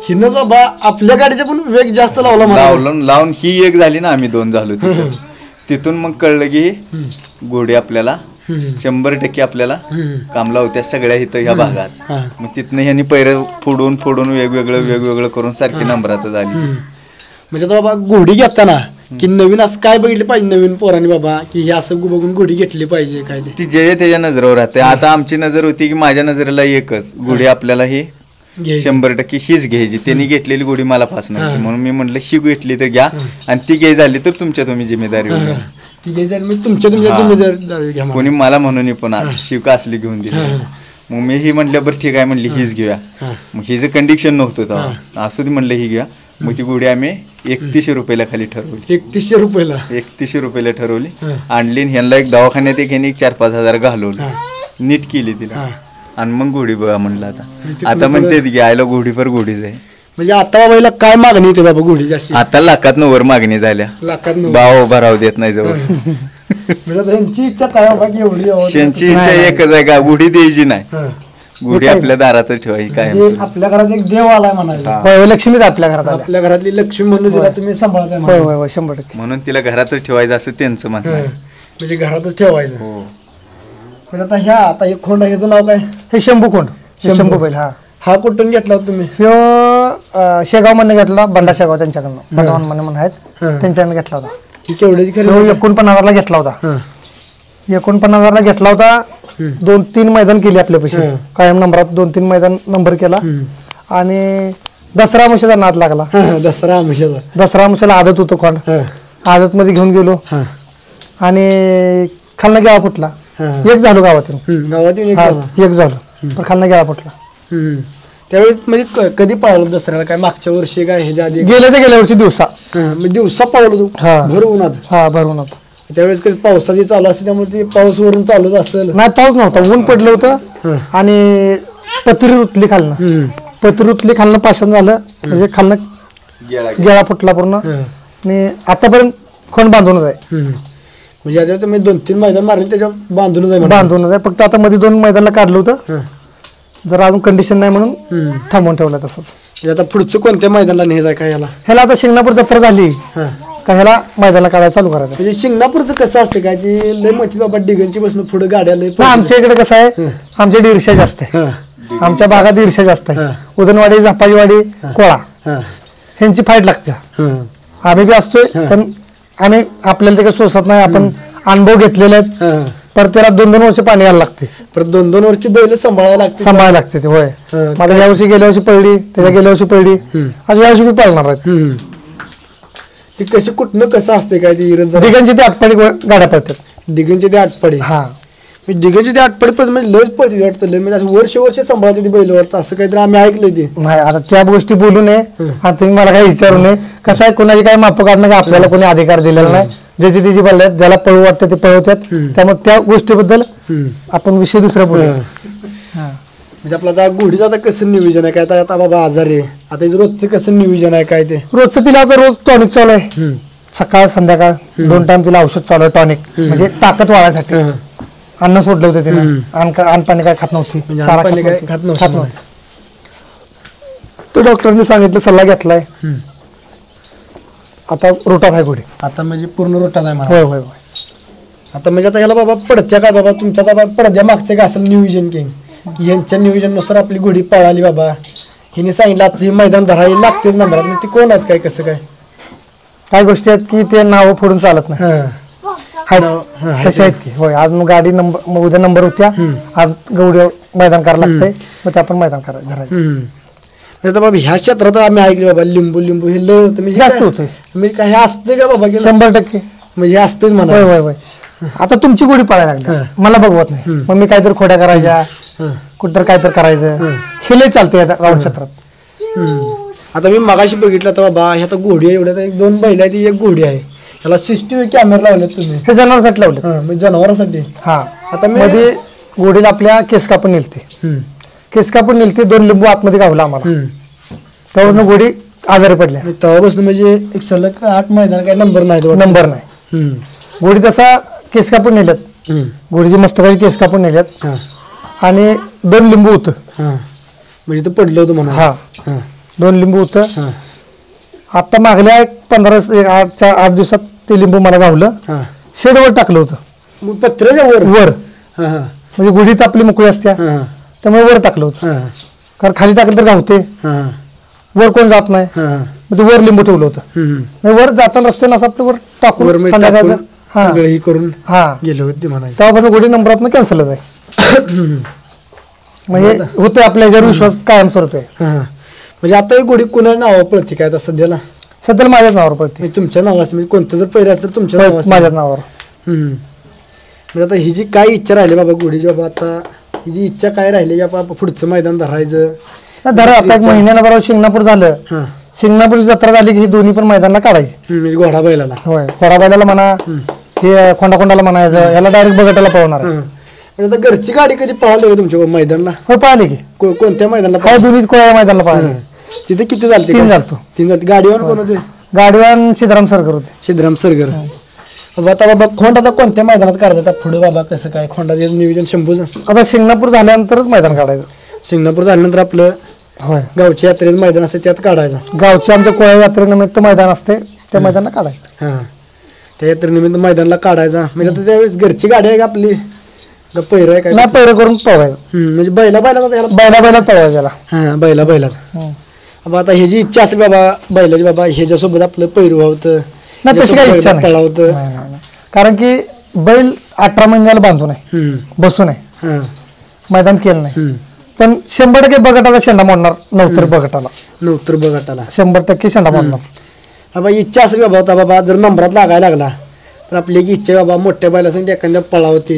हिनं बाबा आपल्या गाडीचा पण वेग जास्त लावून ही 1 झाली ना आम्ही 2 झालो तिथून मग कळलं की घोडी आपल्याला 100% आपल्याला काम लावत्या सगळ्या इथं ह्या भागात मग तिथनं ह्यांनी पहिरं फोडून वेगवेगळं करून सारखी नंबरात झाली म्हणजे आता बाबा घोडी घेताना की नवीन असं काय बघितलं पाहिजे नवीन पोरांनी बाबा की हे असं बघून घोडी घेतली पाहिजे काय ती जे त्याच्या नजरेवर राहते आता आमची नजर होती की माझ्या नजरेला एकच घोडी आपल्याला ही 100% हीच घ्यायची त्यांनी घेतलेली घोडी मला पास नव्हती म्हणून मी म्हटलं ही घेतली तर घ्या आणि ती घ्याय झाली तर तुमच्या तुम्ही जिम्मेदारी तुमच्या कोणी मला म्हणून पुन्हा शिवका असली घेऊन दिली मग मी ही म्हटलं बरं ठीक आहे म्हणली हीच घेऊया मग हिचं कंडिशन नव्हतं तेव्हा असू दे म्हणलं ही घ्या मग ती गोडी आम्ही 3100 रुपयाला खाली ठरवली 3100 रुपयाला ठरवली आणली ह्यांना एक दवाखान्यात एक 4-5 हजार घालवलं नीट केली तिला आणि मग गोडी बघा म्हणलं आता म्हणते घ्यायला गोडीवर गोडीच आहे म्हणजे आता बाबाला काय मागणी येते बाबा गोडी जास्त आता लाखातनं वर मागणी झाल्या भाव भराव देत नाही जवळ त्यांची इच्छा काय बाबा की एवढी त्यांची इच्छा एकच आहे का गोडी द्यायची नाही गोडी आपल्या दारातच ठेवायची काय आपल्या घरात एक देव आलाय म्हणायला लक्ष्मीच आपल्या घरात आपल्या घरातली लक्ष्मी म्हणून तिला तुम्ही सांभाळताय 100% म्हणून तिला घरातच ठेवायचं असं त्यांचं म्हणणं म्हणजे घरातच ठेवायचं म्हणजे आता हे खोंड ह्याचं नाव काय हे शंभू खोंड शंभू बैल हा कुठून घेतला तुम्ही शेगाव मध्ये घेतला बंडा शेगाव त्यांच्याकडनं बंडावन म्हणून आहेत त्यांच्याकडनं घेतला होता केवढ्याची 49,000ला घेतला होता 49,000ला घेतला होता 2-3 मैदान केली आपल्या पैसे कायम नंबरात 2-3 मैदान नंबर केला आणि दसरा आमुषाचा नाद लागला दसरा आमुषाला आदत होतं खोंड आदत मध्ये घेऊन गेलो आणि खालनं गेला फुटला एक झालो गावातून एक झालो पण खालनं गेला फुटला त्यावेळेस म्हणजे कधी पळालो दसऱ्याला काय मागच्या वर्षी काय ह्याच्या आधी गेल्या वर्षी दिवसा पळवलो तू भर उन्हात त्यावेळेस कधी पावसाची चालू असते त्यामुळे ते पाऊस वरून चालूच असेल नाही पाऊस नव्हता ऊन पडलं होतं आणि पत्री रुतली खालनं पाषाण झालं म्हणजे खालनं गेळा फुटला पूर्ण आणि आतापर्यंत खोंड बांधूनच आहे म्हणजे याच्यावर तुम्ही 2-3 मैदान मारले त्याच्या बांधूनच आहे फक्त आता मध्ये 2 मैदानाला काढलं होतं जरा अजून कंडिशन नाही म्हणून थांबवून ठेवलं तसंच आता पुढचं कोणत्या मैदानाला न्यायचं काय ह्याला आता शिंगणापूर जत्रा झाली का ह्याला मैदानाला काढायला चालू करायचं म्हणजे शिंगणापूरचं कसं असतं काय ते लय माहिती बाबा डिगनची बसून पुढे गाड्या लय आमच्या इकडे कसं आहे आमच्या ईर्ष्या जास्त आहे आमच्या भागात ईर्ष्या जास्त आहे उदनवाडी झापाजीवाडी कोळा ह्यांची फाईट लागते आम्ही बी असतोय पण आणि आपल्याला ते काही सोसत नाही. आपण अनुभव घेतलेले आहेत. हा. परत त्याला 2-2 वर्ष पाणी घालायला लागते, परत 2-2 वर्षी बैल सांभाळायला लागते. सांभाळायला लागते ते. होय, मला या वर्षी गेल्या वर्षी पडली, त्याच्या गेल्या वर्षी पडली, आज या वर्षी मी पाळणार आहेत. ती कशी कुठनं कसं असते काय ती इरण दिगंची ते आटपाडी गाड्या पडतात. डिगनचे ते आटपाडी. हा, मी डिगनचे ते आटपाडी पण म्हणजे लयच पडते वाटतं, लय म्हणजे असं वर्ष सांभाळते ती बैल वाटतं, असं काहीतरी आम्ही ऐकलं ते. नाही आता त्या गोष्टी बोलू नये आणि तुम्ही मला काही विचारू नये. कसं आहे, कोणाची काही माप काढणं का आपल्याला कोणी अधिकार दिलेला नाही. ज्याची त्याची बल्ल्यात ज्याला पळू वाटतं ते पळवतात. त्यामुळे त्या गोष्टीबद्दल आपण विषय दुसरा बोलू. म्हणजे आपलं आता घोडीचं आता कसं नियोजन आहे काय, आता बाबा आजार आहे, आता हिचं रोजचं कसं नियोजन आहे काय ते. रोजचं तिला आता रोज टॉनिक चालू आहे, सकाळ संध्याकाळ 2 टाइम तिला औषध चालू आहे टॉनिक, म्हणजे ताकद वाढायसाठी. अन्न सोडलं होतं तिने, अन्न पाणी काय खात नव्हती, म्हणजे चारा अन्न पाणी काय खात खात नव्हती. तो डॉक्टरांनी सांगितलं, सल्ला घेतलाय. आता रोटात आहे घोडी. आता म्हणजे पूर्ण रोटा नाही मला. होय होय होय. आता म्हणजे आता ह्याला बाबा पडत्या काय बाबा तुमच्या बाबा पडद्या मागचं काय असेल नियोजन की यांच्या नियोजनानुसार आपली घोडी पळाली बाबा, हिने सांगितलं आता हे मैदान धरायला लागतेच नंबरात. ते कोण आहेत काय कसं काय काय गोष्टी आहेत की ते नाव फोडून चालत नाही. आहेत तसे आहेत की. होय, आज मग गाडी नंबर उद्या नंबर होत्या, आज गवडी मैदान करायला लागतंय, मग ते आपण मैदान करायचं धरायचं. म्हणजे बाबा ह्या क्षेत्रात आम्ही ऐकले बाबा लिंबू लिंबू हे लय होतं म्हणजे जास्त होतंय. म्हणजे काय हे असते का बाबा की 100% म्हणजे असतेच म्हणा. होय होय होय. आता तुमची गोडी पळायला लागली, मला बघवत नाही, मग मी काहीतरी खोड्या करायच्या, कुठतर काहीतरी करायचं, हे लय चालतंय आता गाव क्षेत्रात. आता मी मगाशी बघितलं तर बाबा ह्या तर घोडी आहे, एवढ्या 1-2 बैल आहे, ती एक घोडी आहे, ह्याला CCTV कॅमेरा लावलेत तुम्ही. हे जनावरांसाठी लावले. म्हणजे जनावरांसाठी. हा, आता मी मध्ये गोडीला आपल्या केस कापून नेलते, केस कापून नेलते, 2 लिंबू आतमध्ये गावला आम्हाला, त्यावरून गोडी आजारी पडल्या. तेव्हापासून म्हणजे एक सलग 8 मैदान काय नंबर नाही, नंबर नाही. गोडी तसा केस कापून नेल्यात, गोडीची मस्तकाची केस कापून नेल्यात, आणि 2 लिंबू होतं. म्हणजे ते पडलं होतं म्हणा. हा, 2 लिंबू होतं. आता मागल्या 8 दिवसात ते लिंबू मला गावलं, शेडवर टाकलं होतं, पत्र्याच्या वर. म्हणजे गुढीत आपली मोकळी असत्या, त्यामुळे वर टाकलं होतं, कारण खाली टाकलं तर गावते, वर कोण जात नाही, मग ते वर लिंबू ठेवलं होतं. वर जाताना रस्त्यानं असं आपलं वर टाकून संध्याकाळचं सगळं करून हा गेले होते म्हणायचं. तेव्हापासून गोडी नंबरात कॅन्सलच आहे. म्हणजे होते आपल्या ह्याच्यावर विश्वास कायमस्वरूपी आहे. म्हणजे आता ही गोडी कुणाच्या नावावर पळते काय आता सध्याला? सध्याला माझ्याच नावावर पळते. तुमच्या नावाचं म्हणजे कोणतं जर पहिलं असतं तुमच्या नावाचं माझ्याच नावावर. म्हणजे आता ही जी काय इच्छा राहिली बाबा गोडीची, बाबा आता ही जी इच्छा काय राहिली की बाबा पुढचं मैदान धरायचं. धरा आता 1 महिन्याला बरोबर शिंगणापूर झालं, शिंगणापूरची जत्रा झाली की ही दोन्ही पण मैदानाला काढायची. म्हणजे घोडा बैलाला. होय, घोडा बैलाला म्हणा, हे खोंडाला म्हणायचं, याला डायरेक्ट बगटाला पळवणार. म्हणजे आता घरची गाडी कधी पळाली का तुमच्या मैदानला? हो, पळाली की. कोणत्या मैदानला? काय दोन्ही कोया मैदानला पळाली. तिथे किती झालते? 3 झालतो. 3 झालते. गाडीवर कोण होते? गाडीवान सिद्धराम सरकर होते. सिद्धराम सरकर. बाबा आता बाबा खोंड आता कोणत्या मैदानात काढतात पुढे बाबा कसं काय खोंडाचं नियोजन? शंभूचं आता शिंगणापूर झाल्यानंतरच मैदान काढायचं. शिंगणापूर झाल्यानंतर आपलं होय गावच्या यात्रेचं मैदान असते त्यात काढायचं. गावचे आमच्या कोळ्या यात्रेनिमित्त मैदान असते, त्या मैदानाला काढायचं. हां, त्या यात्रेनिमित्त मैदानाला काढायचा. म्हणजे आता त्यावेळेस घरची गाडी आहे का आपली पैर आहे काय? नाही, पैर करून पळवायचं. म्हणजे बैला बैलात पळवायचं त्याला. हां, बैलात. बाबा आता ह्याची इच्छा असेल बाबा बैलाची, बाबा ह्याच्यासोबत आपलं पैरू होतं नाही, तशी काही इच्छा नाही. होतं. कारण की बैल 18 महिन्याला बांधून आहे, बसून आहे, मैदान केलं नाही. पण 100% बगटाला शेंडा मोडणार, नवतर बगटाला 100% शेंडा मोडणार. बाबा इच्छा असेल बाबा आता बाबा जर नंबरात लागायला लागला तर आपली एक इच्छा बाबा मोठ्या बैल असेल एखाद्या पळावते,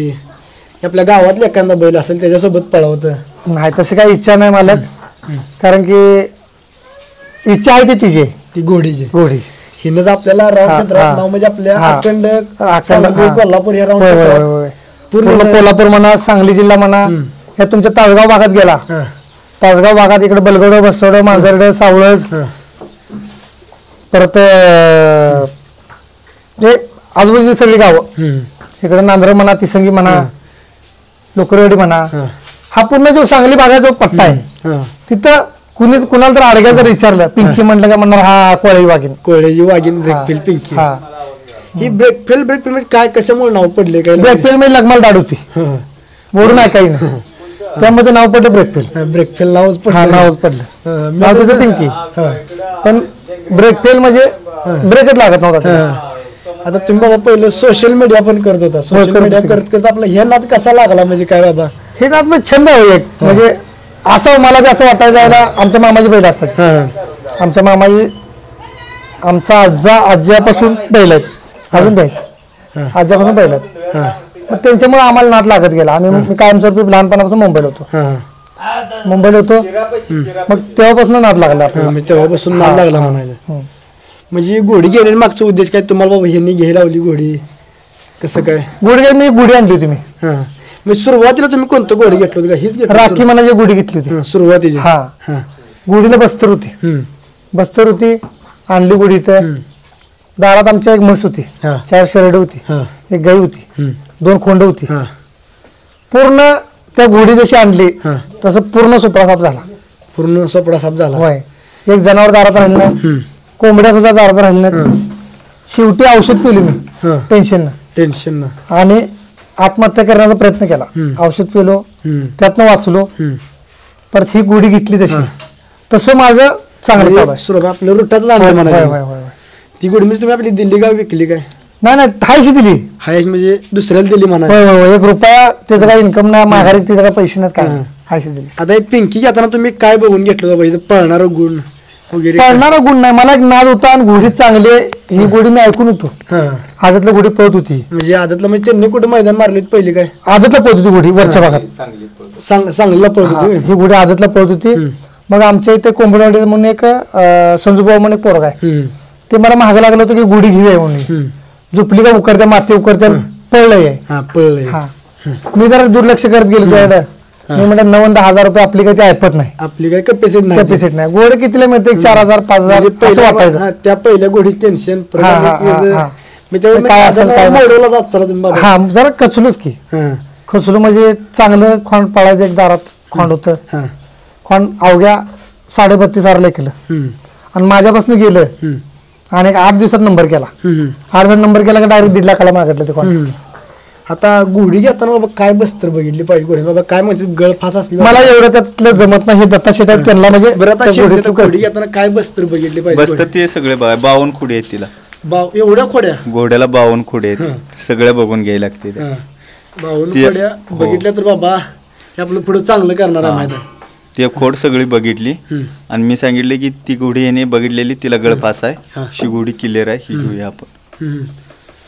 आपल्या गावातलं एखादा बैल असेल त्याच्यासोबत पळावतं. नाही, तशी काही इच्छा नाही मालक. कारण की इच्छा आहे ती तिची, ती घोडीची. हिनं आपल्याला नाव म्हणजे आपल्या अखंड कोल्हापूर या पूर्ण कोल्हापूर म्हणा, सांगली जिल्हा म्हणा, या तुमच्या तासगाव भागात गेला, तासगाव भागात इकडे बलगड, बसवड, मांजरड, सावळज, परत आजूबाजूची सगळी गावं, इकडे नांदर म्हणा, तिसंगी म्हणा, लोकरवाडी म्हणा, हा पूर्ण जो सांगली भागात जो पट्टा आहे तिथं कुणाला तर आडग्या जर विचारलं पिंकी म्हणलं का म्हणणार हा कोळेजी वाघीन ब्रेकफेल पिंकी. ही ब्रेकफेल म्हणजे काय, कशामुळे नाव पडले काय? ब्रेकफेल म्हणजे लगमाल दाड होती, मोडून आहे काही नाही, त्यामध्ये नाव पडलं ब्रेकफेल नावच पडलं. नाव त्याचं पिंकी, पण ब्रेकफेल म्हणजे ब्रेकच लागत नव्हता. आता तुम्ही बाबा पहिलं सोशल मीडिया पण करत होता, सोशल करत मीडिया होते. करत करत आपला हे नाद कसा लागला म्हणजे काय बाबा? हे नाद म्हणजे छंद आहे एक, म्हणजे असं मला बी असं वाटायचं जायला आमच्या मामाची बैल असतात. आमच्या मामाची आमचा आज्यापासून बैल आहेत, अजून बैल आज्यापासून बैल आहेत. मग त्यांच्यामुळे आम्हाला नाद लागत गेला. मी कायमस्वरूपी लहानपणापासून मुंबईला होतो. मग तेव्हापासून नाद लागला आपल्याला. तेव्हापासून नाद लागला म्हणायचं. म्हणजे घोडी घेण्याचा मागचा उद्देश काय तुम्हाला बाबा ह्यांनी घ्यायला लावली घोडी कसं काय? मी गुढी आणली होती. मी सुरुवातीला तुम्ही कोणतं घोडी घेतलं होतं का? हीच घेतलं राखी मनाची गुढी घेतली होती सुरुवातीची? गुढीला बस्तर होती. आणली गुढी. इथं दारात आमच्या एक म्हस होती, 4 शेरडे होती, एक गाई होती, 2 खोंड होती. पूर्ण त्या गुढी जशी आणली तसं पूर्ण सुपडा साफ झाला. पूर्ण सुपडा साफ झाला. होय. एक जनावर दारात राहिलं नाही, कोंबड्या सुद्धा दारात राहिल्या नाहीत. शेवटी औषध पिली मी टेन्शन आणि आत्महत्या करण्याचा प्रयत्न केला. औषध पिलो, त्यातनं वाचलो. परत ही गुढी घेतली तसं माझं चांगलं चालू आहे. आपल्या रुटात ती गुढी म्हणजे तुम्ही आपली दिल्ली गाव विकली काय? नाही हायशी दिली. हायश म्हणजे दुसऱ्याला दिली म्हणा? 1 रुपया त्याचा काही इन्कम नाही, माघारी त्याचा काही पैसे नाहीत, काय हायशी दिली. आता हे पिंकी घेताना तुम्ही काय बघून घेतलं बाबा? इथं पळणारा गुण वगैरे? पळणारा गुण नाही, मला एक नाद होता आणि घोडी चांगली. ही गोडी मी ऐकून होतो. आदतला गोडी पळत होती. म्हणजे आदतला म्हणजे त्यांनी कुठे मैदान मारले पहिली काय? आदतला पळत होती गोडी वरच्या भागात, सांगलीला पळत होती. ही गोडी आदतला पळत होती. मग आमच्या इथे कोंबडवाडी म्हणून एक संजूभाऊ म्हणून एक पोरगा आहे, ते मला महाग लागलं होतं की गोडी घेऊया म्हणून. झोपली का उकरत्या, माती उकरत्या, पळलंय. मी जरा दुर्लक्ष करत गेलो त्यावेळेला. मी म्हणत 9-10 रुपये आपली काही ऐपत नाही, आपली काही कॅपॅसिटी नाही. गोड कितीला मिळते? 4,000-5,000 असं वाटायचं. त्या पहिल्या गोडीच टेन्शन. काय असेल काय हा जरा खचलोच की. खचलो म्हणजे चांगलं खोंड पळायचं. एक दारात खोंड होतं. खोंड अवघ्या 32.5 केलं आणि माझ्यापासून गेलं आणि 8 दिवसात नंबर केला. 8 दिवसात नंबर केला का डायरेक्ट 1.5 लाखाला मागितलं ते खोंड. आता गुढी घेताना बाबा काय बस्तर बघितली पाहिजे घोडी बाबा? काय म्हणते गळ फास असली? मला एवढं त्यातलं जमत नाही. हे दत्ता शेट आहेत त्यांना. म्हणजे घोडी घेताना काय बस्तर बघितली पाहिजे? बस्तर ते सगळे 52 खोडी आहेत तिला. एवढ्या खोड्या? घोड्याला 52 खोडी आहेत, सगळ्या बघून घ्यायला लागते. 52 खोड्या बघितल्या तर बाबा हे आपलं पुढे चांगलं करणार आहे मैदान. ते खोड सगळी बघितली आणि मी सांगितले की ती घोडी याने बघितलेली, तिला गळफास आहे, ही घोडी क्लिअर आहे, ही घेऊया आपण.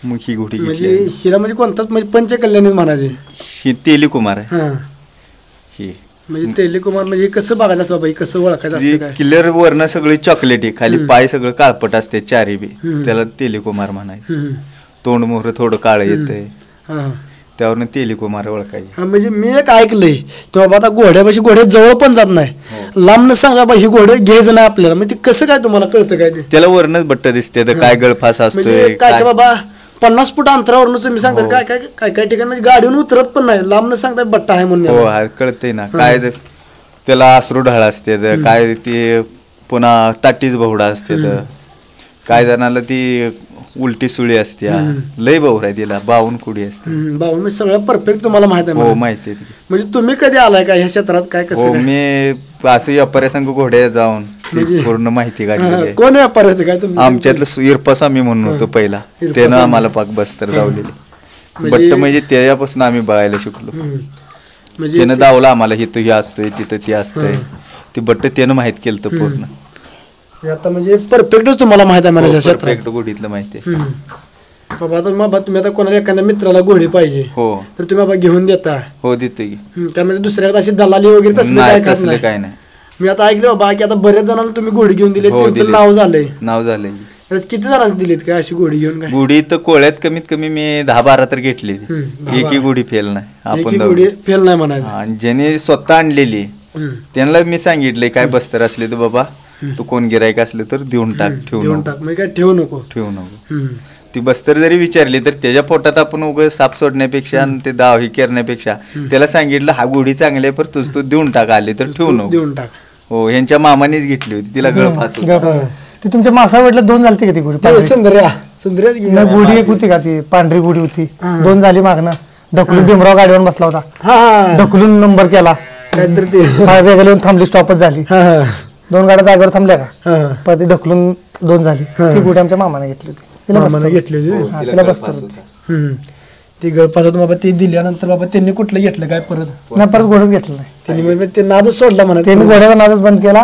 मग ही घोडी म्हणजे शिरा म्हणजे कोणताच म्हणजे पंचकल्याणीच म्हणायचे. ही तेलीकुमार आहे. ही म्हणजे तेलीकुमार म्हणजे कसं बघायचं असतं बाबा? कसं ओळखायचं असतं? क्लिअर वरनं सगळी चॉकलेटी, खाली पाय सगळं काळपट असते चारी बी, त्याला तेलीकुमार म्हणायचं. तोंड मोहर थोडं काळ येतंय, त्यावरनं तेलीकुमार ओळखायचे. म्हणजे मी एक ऐकलंय की बाबा आता घोड्यापाशी घोड्या जवळ पण जात नाही, लांब न सांगा बा ही घोडे घ्यायचं नाही आपल्याला. म्हणजे कसं काय तुम्हाला कळतं काय ते? त्याला वरनच बट्ट दिसते, काय गळफास असतोय काय बाबा 50 फूट अंतरावरून तुम्ही सांगता काय काय काय काय ठिकाणी म्हणजे गाडीवर उतरत पण नाही, लांब न सांगता बट्टा आहे म्हणून. हो कळतंय ना. काय त्याला अश्रू ढाळ असते, काय ते पुन्हा ताटीच बहुडा असते, काय जणाला ती उलटी सुळी असते, लय बहुर आहे तिला. 52 खोडी असते. 52 सगळं परफेक्ट तुम्हाला माहित आहे? हो माहिती आहे. म्हणजे तुम्ही कधी आलाय का ह्या क्षेत्रात? काय कसं? मी असं व्यापाऱ्या संघ घोड्या जाऊन पूर्ण माहिती काढली. कोण व्यापार होते काय तुम्ही? आमच्यातलं इरपासामी म्हणून होतो पहिला, त्यानं आम्हाला पाक बस्तर जावलेली. बट्ट म्हणजे त्याच्यापासून आम्ही बघायला शिकलो. म्हणजे त्यानं दावला आम्हाला, इथं हे असतंय तिथं ते असतंय. ते बट्ट त्यानं माहित केलं तर पूर्ण. आता म्हणजे परफेक्टच तुम्हाला माहित आहे मला? परफेक्ट घोडीतलं माहिती आहे बाबा. आता बाबा तुम्ही आता कोणाला एखाद्या मित्राला घोडी पाहिजे तर तुम्ही बाबा घेऊन देता? हो देतो की. काय म्हणजे दुसऱ्या अशी दलाली वगैरे तसलं काय नाही. मी आता ऐकलं बाबा की आता बऱ्याच जणांना तुम्ही घोडी घेऊन दिली, त्यांचं नाव झालंय. किती जणांना दिलीत काय अशी घोडी घेऊन? काय घोडी तर कोळ्यात कमीत कमी मी 10-12 तर घेतली. एकही घोडी फेल नाही. आपण घोडी फेल नाही म्हणायचं. आणि ज्याने स्वतः आणलेली त्यांना मी सांगितलंय काय बस्तर असले तर बाबा तू कोण गिरायक असले तर देऊन टाक, ठेवून टाक. म्हणजे काय ठेवू नको. ती बस्तर जरी विचारली तर त्याच्या पोटात आपण उगाच साप सोडण्यापेक्षा आणि ते दाव ही करण्यापेक्षा त्याला सांगितलं हा घोडी चांगली आहे, पण तुझ तू देऊन टाक, आले तर ठेवू नको. देऊन टाक. हो ह्यांच्या मामानेच घेतली होती, तिला गळफास ती तुमच्या मासावडला 2 झालती का ती घोडी? संध्या घोडी एक होती का ती पांढरी घोडी होती, 2 झाली मागणं. ढकलून भीमराव गाडीवर बसला होता, ढकलून नंबर केला, काहीतरी ते वेगळं येऊन थांबली, स्टॉपच झाली. 2 गाड्या जागेवर थांबल्या का, पण ती ढकलून 2 झाली. ती घोडी आमच्या मामाने घेतली होती. तिला मामानं बसतो. घेतली होती. हा, तिला बसतो होती. ती गळपास होतं बाबा ते दिल्यानंतर बाबा त्यांनी कुठलं घेतलं काय परत नाही परत घोडच घेतलं नाही. त्यांनी म्हणजे ते नादच सोडला म्हणा. त्यांनी घोड्याचा नादच बंद केला.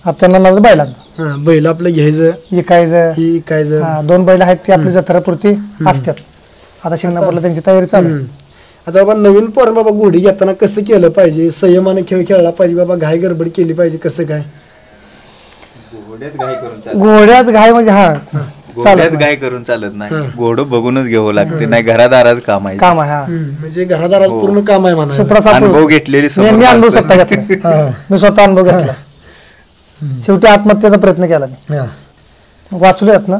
आता त्यांना नादच बैलात हा बैल आपलं घ्यायचं इकायचं. ही कायचं. हा, 2 बैल आहेत ती आपली जत्रापुरती असतात. आता शिंगणापूरला त्यांची तयारी चालू आहे. आता बाबा नवीन पोर बाबा घोडी घेताना कसं केलं पाहिजे, संयमाने खेळ खेळला पाहिजे बाबा, घाई गडबड केली पाहिजे कसं काय? घोड्यात घाय म्हणजे हा घोड्यात गाय करून चालत नाही, घोडं बघूनच घ्यावं लागते, नाही घरादाराच काम आहे. काम आहे. हा म्हणजे घरादारात पूर्ण काम आहे म्हणा. सुप्रा सापू अनुभव घेतलेली समोर मी अनुभव माणसं. स्वतः घेतला. मी स्वतः अनुभव घेतला. शेवटी आत्महत्येचा प्रयत्न केला मी. वाचलोयात ना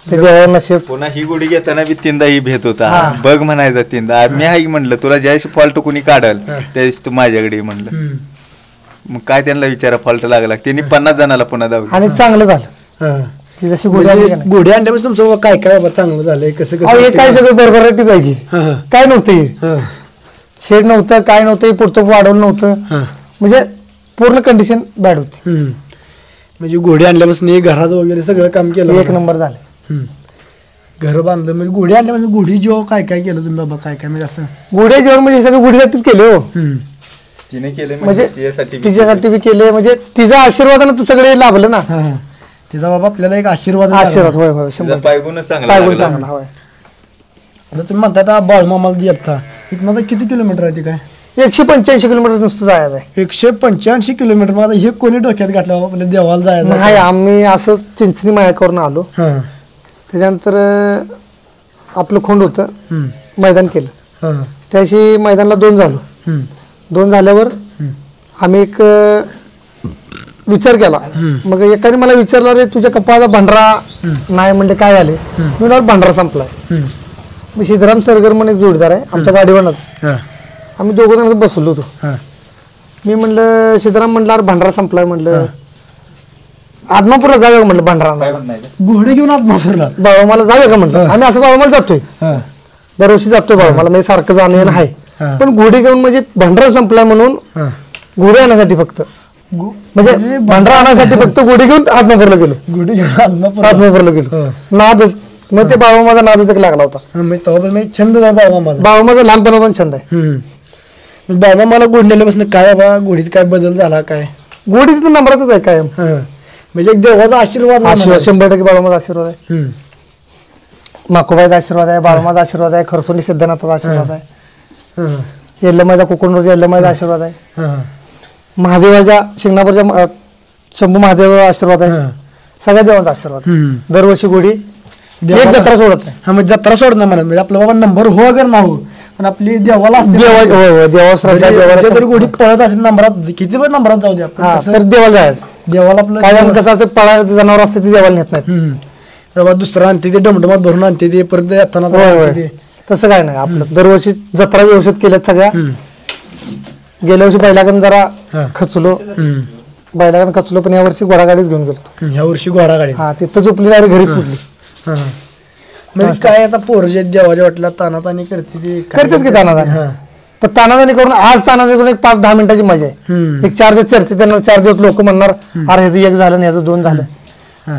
ते देवा नशीब. पुन्हा ही गोडी घेताना बी तीनदा ही भेट होता. बघ म्हणायचा तीनदा. मी आई म्हणलं तुला ज्यावेळेस फॉल्ट कोणी काढल त्यावेळेस तू माझ्याकडे ये म्हणलं. मग काय त्यांना विचारा फॉल्ट लागला, त्यांनी 50 जणाला पुन्हा दाव. आणि चांगलं झालं. ती जशी घोडी आली का नाही. घोडी आणल्यापासून तुमचं बाबा काय काय बाबा चांगलं झालंय कसं अहो, हे काय सगळं बरोबर आहे की काय नव्हतं हे. शेड नव्हतं काय नव्हतं, हे पुढचं वाढवलं नव्हतं. म्हणजे पूर्ण कंडिशन बॅड होती. म्हणजे घोडी आणल्यापासून हे घराचं वगैरे सगळं काम केलं. एक नंबर झाले. घर बांधलं म्हणजे घोडी आणल्यापासून घोडी जेव्हा काय काय केलं तुम्ही बाबा काय काय म्हणजे असं घोड्या जेवण म्हणजे हे सगळं घोडीसाठीच केले हो. तिने केले म्हणजे तिच्यासाठी तिच्यासाठी बी केले, म्हणजे तिच्या आशीर्वादानं तर सगळे लाभलं ना. तिचा बाबा आपल्याला एक आशीर्वाद आशीर्वाद होय होय 100%. पायगुणच चांगला पायगुण लागला. चांगला होय. आता तुम्ही म्हणता आता बाळमामाला जी येता इथनं आता किती किलोमीटर आहे ते काय? 185 किलोमीटर नुसतं जायचं आहे. 185 किलोमीटर. मग आता हे कोणी डोक्यात घातलं बाबा आपल्या देवाला जायचं? नाही आम्ही असं चिंचणी माया करून आलो. त्याच्यानंतर आपलं खोंड होतं मैदान केलं. त्याशी मैदानाला 2 झालो. 2 झाल्यावर आम्ही एक विचार केला. मग एकाने मला विचारला रे तुझ्या कपाळाचा भंडारा नाही म्हणले काय झाले. मी म्हणाल भंडारा संपलाय. मी सिद्धराम सरगर म्हणून एक जोडीदार आहे आमच्या गाडीवरच. आम्ही 2 जण बसलो होतो. मी म्हणलं सिद्धराम म्हणलं अरे भंडारा संपलाय म्हणलं आदमापूरला जाऊया का म्हणलं भंडारा घोडे घेऊन आदमापूरला बाबामाला जाऊया का म्हणलं. आम्ही असं बाबामाला जातोय दरवर्षी जातोय बाबामाला, म्हणजे सारखं जाणं येणं आहे. पण घोडी घेऊन म्हणजे भंडारा संपलाय म्हणून घोडे आणण्यासाठी फक्त म्हणजे भंडारा आणण्यासाठी फक्त घोडी घेऊन आदमापूरला गेलो. घोडे घेऊन आदमापूरला गेलो. नादच मग ते बाबा माझा नादच एक लागला होता. छंद आहे बाबा माझा. बाबा माझा लहानपणापासून छंद आहे. बाबा मला घोडी नेल्यापासून काय बाबा घोडीत काय बदल झाला काय? घोडी तिथं नंबरातच आहे कायम. म्हणजे एक देवाचा आशीर्वाद. आशीर्वाद 100% बाबा माझा आशीर्वाद आहे. माकोबाईचा आशीर्वाद आहे, बाबा माझा आशीर्वाद आहे, खरसोंडी सिद्धनाथाचा आशीर्वाद आहे, येल्लमाईचा कोकण येल्लमाईचा आशीर्वाद आहे, महादेवाच्या शिंगणापूरच्या शंभू महादेवाचा आशीर्वाद आहे, सगळ्या देवांचा आशीर्वाद. दरवर्षी घोडी एक जत्रा सोडत नाही. हा म्हणजे जत्रा सोडणार म्हणा म्हणजे आपला बाबा नंबर हो अगर ना हो पण आपली देवाला देवा श्रद्धा जरी घोडी पळत असेल नंबरात किती पण नंबरात जाऊ द्या तर देवाला जायचं. देवाला आपलं काय जण कसं असं पळायचं जनावर असते ते देवाला नेत नाहीत. बाबा दुसरं आणते ते डमडमात भरून आणते ते परत येताना तसं काय नाही. आपलं दरवर्षी जत्रा व्यवस्थित केल्यात सगळ्या. गेल्या वर्षी बैलाकडून जरा खचलो, बैलाकडून खचलो, पण यावर्षी घोडागाडीच घेऊन गेलो. ह्या वर्षी घोडागाडी हा तिथं झोपली आणि घरी सुटली. म्हणजे काय आता पोर जे देवाच्या वाटला तानातानी करते ते करतात की तानादानी. पण तानादानी करून आज तानादानी करून एक 5-10 मिनिटाची मजा आहे. एक 4 दिवस चर्चेत येणार, 4 दिवस लोक म्हणणार अरे ह्याचं 1 झालं ह्याचं 2 झालं.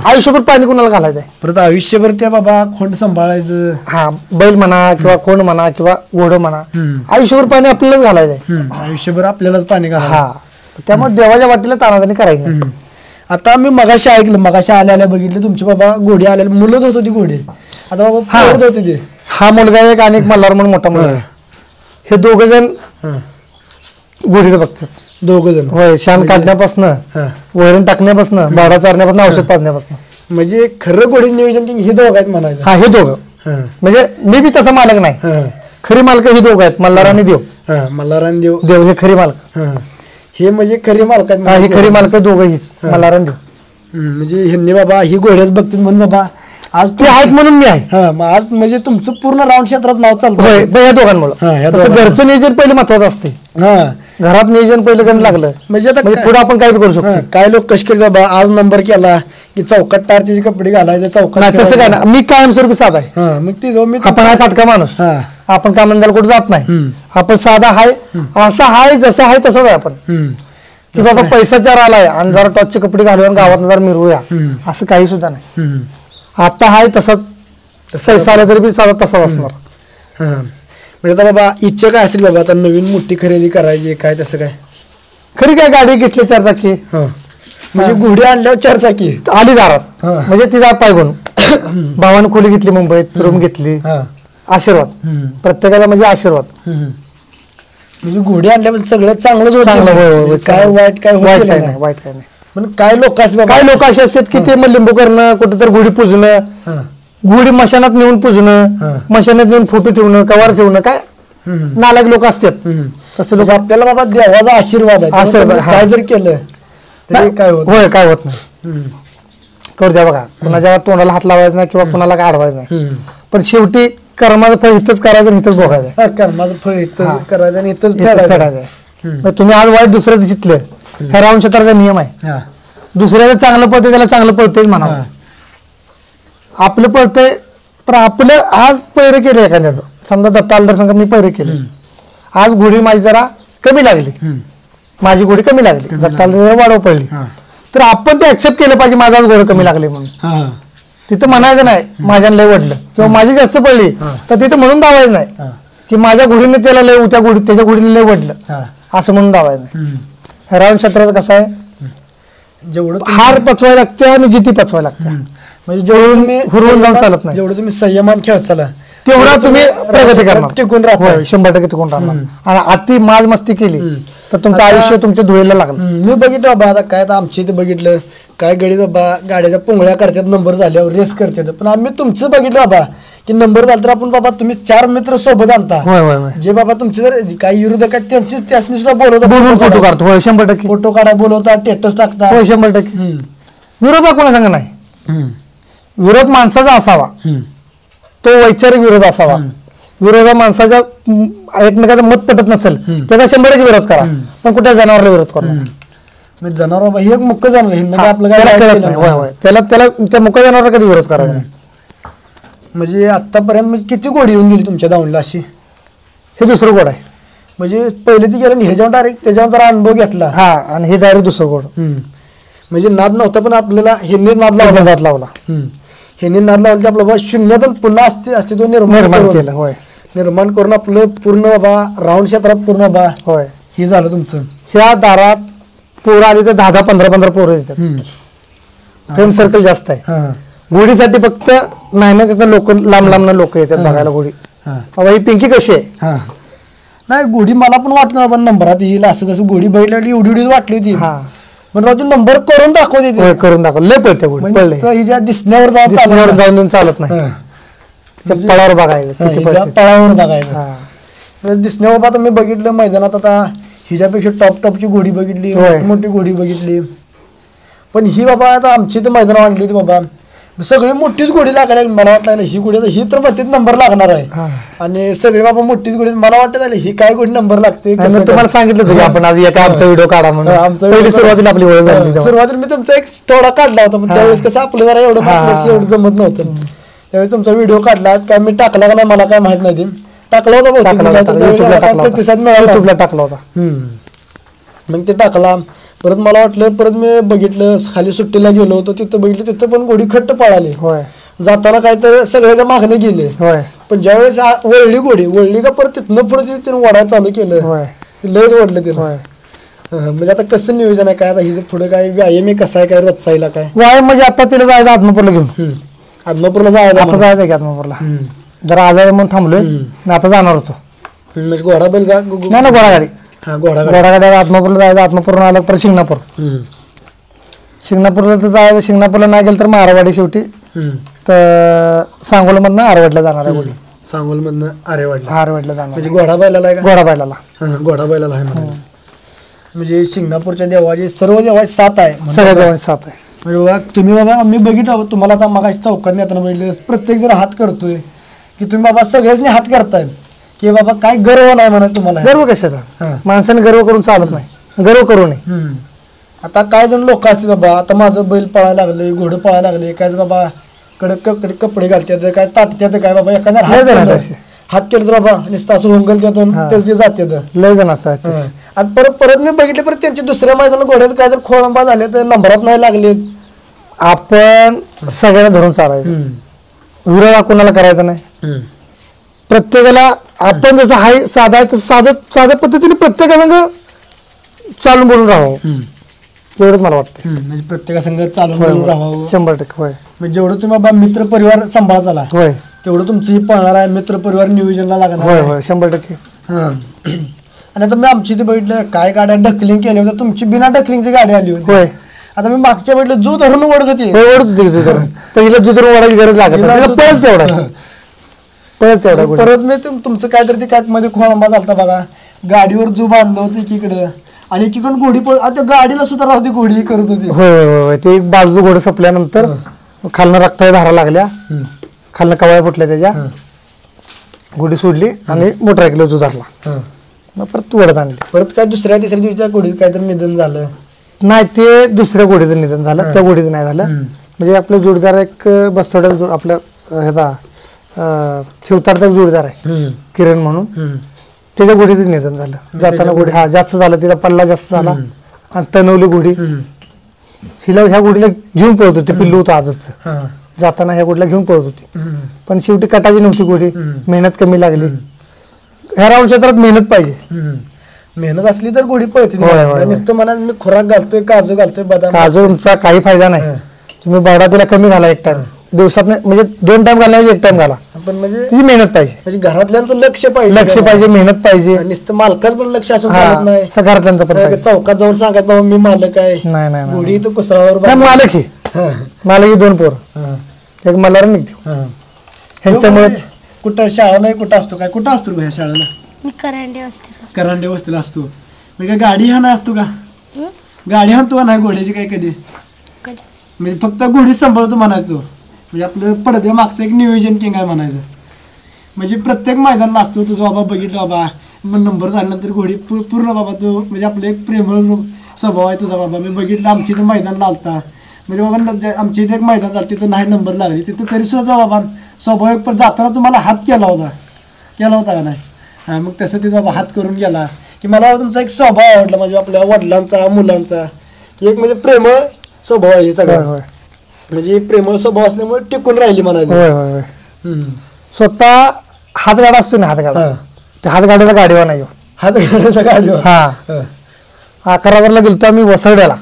आयुष्यभर पाणी कुणाला घालायचं आहे? परत आयुष्यभर त्या बाबा खोंड सांभाळायचं. हा बैल म्हणा किंवा कोण म्हणा किंवा घोडं म्हणा, आयुष्यभर पाणी आपल्यालाच घालायचं आहे. आयुष्यभर आपल्यालाच पाणी घाला. हा त्यामुळे देवाच्या वाटेला तानादानी करायची नाही. आता मी मगाशी ऐकलं, मगाशी आल्या बघितलं तुमची बाबा घोडी आलेली मुलं होत होती घोडी. आता बाबा पोरं होते ते. हा मुलगा एक आणि एक मल्हार म्हणून मोठा मुलगा आहे. हे 2 जण घोडीचं बघतात. 2 जण होय. शान काढण्यापासून, वैरण टाकण्यापासून, बावडा चारण्यापासून, औषध पाजण्यापासून. म्हणजे खरं घोडी नियोजन हे 2 आहेत म्हणायचं. हा हे 2 म्हणजे मी बी तसा मालक नाही. खरी मालक हे 2 आहेत, मल्हार आणि देव. मल्हारान देव देव हे खरी मालक. हे म्हणजे खरी मालक आहेत. ही खरी मालक 2 हीच मल्हार आणि देव. म्हणजे ह्यांनी बाबा ही घोड्याच बघतील म्हणून बाबा आज ते आहेत म्हणून मी आहे. मग आज म्हणजे तुमचं पूर्ण राऊंड क्षेत्रात नाव चालतं. होय या दोघांमुळे. घरचं नियोजन पहिले महत्वाचं असते. घरात नियोजन पहिलं करणं लागलं म्हणजे आता पुढे आपण काय करू शकतो. काय लोक कशी केले बाबा आज नंबर केला की चौकात टारचे कपडे घालायचे चौकात. नाही तसं काय ना, मी कायमस्वरूपी साधा आहे. मग ती मी आपण आहे फाटका माणूस. आपण कामधंद्याला कुठे जात नाही. आपण साधा हाय, असा हाय जसा आहे तसाच आहे आपण. की बाबा पैसा चार आलाय आणि जरा टॉचचे कपडे घालून गावात जरा मिरवूया असं काही सुद्धा नाही. आता हाय तसाच पैसा आला तरी बी साधा तसाच असणार. हां म्हणजे आता बाबा इच्छा काय असेल बाबा आता नवीन मोठी खरेदी करायची काय तसं काय? खरी काय गाडी घेतली 4 चाकी म्हणजे घोडी आणल्यावर 4 चाकी आली दारात म्हणजे तिचा पाय बनून भावानं खोली घेतली मुंबईत रूम घेतली. आशीर्वाद प्रत्येकाला म्हणजे आशीर्वाद. म्हणजे घोडी आणल्यापासून सगळं चांगलंच होतं. चांगलं काय वाईट काय वाईट होत काय नाही. नाही वाईट काय नाही. पण काय लोक असतात बाबा काय लोक असे असतात की ते मग लिंबू करणं कुठं तर घोडी पुजणं घोडी मशानात नेऊन पुजणं मशानात नेऊन फोटो ठेवणं कवर ठेवणं काय नालायक लोक असतात. तसं लोक आपल्याला बाबा देवाचा आशीर्वाद आहे. आशीर्वाद, त्यामुळे काय जर केलं तरी काय होत होय काय होत नाही. करू द्या बघा कुणाच्या तोंडाला हात लावायचा नाही किंवा कुणाला काय अडवायचं नाही. पण शेवटी कर्माचं फळ इथंच करायचं आणि इथंच भोगायचं. कर्माचं फळ इथं करायचं आणि इथंच फेडायचं फेडायचं. आहे. तुम्ही आज वाईट दुसऱ्या दिसतलं ह्या रावण क्षेत्राचा नियम आहे. हा. दुसऱ्याचं चांगलं पळतंय त्याला चांगलं पळतंय म्हणावं. आपलं पळतंय तर आपलं आज पैरे केले एखाद्याचं समजा दत्ता आलदार संघ मी पैरे केले आज घोडी माझी जरा कमी लागली माझी घोडी कमी लागली दत्ता आलदार जरा वाढव पडली तर आपण ते ऍक्सेप्ट केलं पाहिजे माझा घोडं कमी लागले म्हणून. तिथं म्हणायचं नाही माझ्यानं लय वडलं किंवा माझी जास्त पडली तर तिथं म्हणून दावायचं नाही की माझ्या घोडीने त्याला लय त्याच्या घोडीने लय वडलं असं म्हणून दावायचं नाही. हेरावण क्षेत्रात कसं आहे जेवढं हार पचवायला लागते आणि जिती पचवायला लागते. म्हणजे जेवढं तुम्ही हुरवून जाऊन चालत नाही. जेवढं तुम्ही संयमान खेळत चाला तेवढा तुम्ही प्रगती करणार टिकून राहता. होय 100% टिकून राहणार. आणि अति माज मस्ती केली तर तुमचं आयुष्य तुमच्या धुळीला लागलं. मी बघितलं बाबा आता काय आता आमच्या इथे बघितलं काय गडी बाबा गाड्याच्या पोंगळ्या करतात नंबर झाल्यावर रेस करतात. पण आम्ही तुमचं बघितलं बाबा की नंबर झाला तर आपण बाबा तुम्ही 4 मित्र सोबत आणता होय होय होय जे बाबा तुमचे जर काही विरोधक आहेत त्यांची त्यासनी सुद्धा बोलवता बोलून फोटो काढतो होय 100%. फोटो काढा बोलवता स्टेटस टाकता. होय 100%. विरोध कोणा सांगा नाही. विरोध माणसाचा असावा तो वैचारिक विरोध असावा. विरोधा माणसाच्या एकमेकाचं मत पटत नसेल त्याचा 100% विरोध करा पण कुठल्या जनावरला विरोध करा. म्हणजे जनावर बाबा हे एक मुख्य जनावर हे आपलं त्याला काय कळत नाही. होय होय त्याला त्या मुख्य जनावरला कधी विरोध करायचा नाही. म्हणजे आतापर्यंत म्हणजे किती गोडी येऊन गेली तुमच्या दावणीला अशी? हे दुसरं गोड आहे. म्हणजे पहिले ती गेलं आणि ह्याच्यावर डायरेक्ट त्याच्यावर जरा अनुभव घेतला. हा आणि हे डायरेक्ट दुसरं गोड. म्हणजे नाद नव्हता पण आपल्याला ह्यांनी नाद लावला ह्यांनी नाद लावला ते आपलं बाबा शून्यातून पुन्हा अस्तित्व निर्माण केलं. होय निर्माण करून आपलं पूर्ण बाबा राऊंड क्षेत्रात पूर्ण बाबा होय हे झालं तुमचं. ह्या दारात पोरं आली तर 10-15 पोरं येतात. फ्रेंड सर्कल जास्त आहे. घोडीसाठी फक्त नाही ना तिथं लोक लांब लोक येतात बघायला घोडी. बाबा ही पिंकी कशी आहे. नाही गोडी मला पण वाटलं बाबा नंबरात येईल असं तसं गोडी बघितली एवढी वाटली होती. म्हणजे नंबर करून दाखवते करून दाखव लय पळते घोडी पळले हिच्या दिसण्यावर जाऊन चालत नाही. पळावर बघायचं पळावर बघायचं दिसण्यावर आता मी बघितलं मैदानात आता हिच्यापेक्षा टॉपची घोडी बघितली मोठी घोडी बघितली. पण ही बाबा आता आमची तर मैदान आणली होती बाबा सगळी मोठीच घोडी लागायला मला वाटलं ही घोडी ही तर बत्तीत नंबर लागणार आहे आणि सगळे बाबा मोठीच घोडी मला वाटतं ही काय घोडी नंबर लागते. तुम्हाला सांगितलं होतं आपण आधी आमचा व्हिडिओ काढा म्हणून सुरुवातीला आपली ओळख झाली. सुरुवातीला मी तुमचा एक थोडा काढला होता पण त्यावेळेस कसं आपलं जरा एवढं जमत नव्हतं. त्यावेळी तुमचा व्हिडिओ काढला काय मी टाकला का नाही मला काय माहित नाही. टाकला होता प्रतिसाद मिळाला टाकला होता. मग ते टाकला परत मला वाटलं परत मी बघितलं खाली सुट्टीला गेलो होतो तिथं बघितलं तिथं पण घोडी खट्ट पळाली. जाताना काय तर सगळ्याच्या मागणे गेले. पण ज्यावेळेस वळली का परत तिथनं पुढे तिने वडायला चालू केलं लयच वडलं तिला. म्हणजे आता कसं नियोजन आहे काय आता हिचं पुढे काय व्यायाम कसं आहे काय रोजचाईला काय व्यायाम म्हणजे आता तिला जायचं आत्मापूरला घेऊन आत्मापूरला जायचं आता जायचं की आत्मापूरला जरा आजार म्हणून थांबलोय आता जाणार होतो. म्हणजे घोडा बैल का नाही घोडागाडी घोडागाडी आत्मापूरला जायचं आत्मापूर आलं परत शिंगणापूरला तर जायचं. शिंगणापूरला नाही गेलं तर मारवाडी शेवटी तर सांगोलमधनं आरवाडला जाणार आहे घोडी. सांगोलमधनं आरवाडला जाणार म्हणजे घोडा बैलाला घोडा बैलाला आहे म्हणजे शिंगणापूरच्या देवाची सर्व देवाची 7 आहे सगळ्या देवाची 7 आहे. म्हणजे बाबा तुम्ही बाबा मी बघितलं तुम्हाला आता मग चौकात येताना बघितलं प्रत्येक जण हात करतोय की तुम्ही बाबा सगळ्यांनी हात करताय की बाबा काय गर्व नाही म्हणा तुम्हाला. गर्व कशाचा माणसाने गर्व करून चालत नाही गर्व करू नये. आता काय जण लोक असतील बाबा आता माझं बैल पळायला लागले घोडं पळायला लागले काय बाबा कडक कपडे घालतात काय ताटतात काय बाबा एखाद्या हात केलं तर बाबा नुसतं असं होंगल त्यातून ते जातात लय जण असतात. आणि परत मी बघितले परत त्यांच्या दुसऱ्या मैदानात घोड्याचं काय तर खोळंबा झाले तर नंबरात नाही लागले. आपण सगळ्यांना धरून चालायचं विरोध कोणाला करायचा नाही. प्रत्येकाला आपण जसं आहे साधा आहे तसं साध्या पद्धतीने प्रत्येकासंग चालून बोलून राहावं एवढंच मला वाटतं. म्हणजे प्रत्येकासंग चालून बोलून राहावं. 100% होय. म्हणजे जेवढं तुम्ही बाबा मित्र परिवार सांभाळ झाला होय तेवढं तुमची पळणार आहे मित्र परिवार नियोजनला लागणार होय आहे. होय 100%. हा. आणि आता मी आमची इथे बघितलं काय गाड्या ढकलिंग केल्या होत्या तुमची बिना ढकलिंगची गाडी आली होती. होय आता मी मागच्या बघितलं जो धरून ओढत होती होय ओढत होती जुजर पहिला जुजर ओढायची गरज लागत नाही. तिला पळत तेवढा गोडी. परत मी तुमचं काहीतरी ते काक मध्ये खोळंबा झालता बघा गाडीवर जो बांधलं होतं एकीकडं आणि एकीकडून घोडी पळ आता गाडीला सुद्धा राहते घोडी करत होती. होय होय होय ते एक बाजू घोडं संपल्यानंतर खालनं रक्ताच्या धारा लागल्या खालनं कवळ्या फुटल्या त्याच्या घोडी सोडली आणि मोटरसायकल धरला मग परत ओढत आणली. परत काय दुसऱ्या तिसऱ्या दिवशीच्या घोडीत काहीतरी निधन झालं नाही ते दुसऱ्या घोडीचं निधन झालं त्या घोडीचं नाही झालं. म्हणजे आपले जोडदार एक बसवड्याला आपल्या ह्याचा ठेवतारचा जोडदार आहे किरण म्हणून त्याच्या घोडीचं निधन झालं जाताना. घोडी हा जास्त झालं तिचा पल्ला जास्त झाला आणि तणवली घोडी. हिला ह्या घोडीला घेऊन पळत होती पिल्लू होतं आजच जाताना ह्या घोडीला घेऊन पळत होती पण शेवटी कटाची नव्हती घोडी मेहनत कमी लागली. ह्या राऊंड क्षेत्रात मेहनत पाहिजे मेहनत असली तर घोडी पळते. नुसतं मनात मी खुराक घालतोय काजू घालतोय बदाम काजूचा काही फायदा नाही. तुम्ही बडा तिला कमी घाला एक टाइम दिवसात म्हणजे 2 टाइम घालण्याऐवजी 1 टाइम घाला. पण म्हणजे तिची मेहनत पाहिजे म्हणजे घरातल्यांचं लक्ष पाहिजे मेहनत पाहिजे. नुसतं मालकाच पण लक्ष असं चालत नाही. घरातल्यांचं पण पाहिजे. चौकात जाऊन सांगत बाबा मी मालक आहे नाही नाही घोडी तर कुसळावर मालक ही 2 पोर एक मला निघते ह्यांच्यामुळे. कुठं शाळा नाही कुठं असतो काय कुठं असतो ह्या शाळेला मी करांडे वस्तीला असतो. म्हणजे काय गाडी हा ना असतो का गाडी हाणतो का नाही घोड्याची काय कधी म्हणजे फक्त घोडी सांभाळतो म्हणायचो. म्हणजे आपलं पडद्या मागचं एक नियोजन किंग आहे म्हणायचं. म्हणजे प्रत्येक मैदानाला असतो तुझं बाबा बघितलं बाबा मग नंबर झाल्यानंतर घोडी पूर्ण बाबा तो म्हणजे आपलं एक प्रेमळ स्वभाव आहे तुझा बाबा. मी बघितलं आमच्या इथं मैदान लागता म्हणजे बाबा आमच्या इथे एक मैदान झालं तिथं नाही नंबर लागली तिथं तरी सुद्धा बाबा स्वाभाविक पण जाताना तुम्हाला हात केला होता का नाही. हां मग तसं ते बाबा हात करून गेला की मला तुमचा एक स्वभाव आवडला म्हणजे आपल्या वडिलांचा मुलांचा एक म्हणजे प्रेमळ स्वभाव आहे सगळं. म्हणजे प्रेमळ स्वभाव असल्यामुळे टिकून राहिली म्हणायचं. स्वतः हातगाडा असतो ना हातगाडा त्या हातगाड्याचा गाडीवर नाही हातगाड्याचा गाडीवर. हा 11 गेलो आम्ही वसरड्याला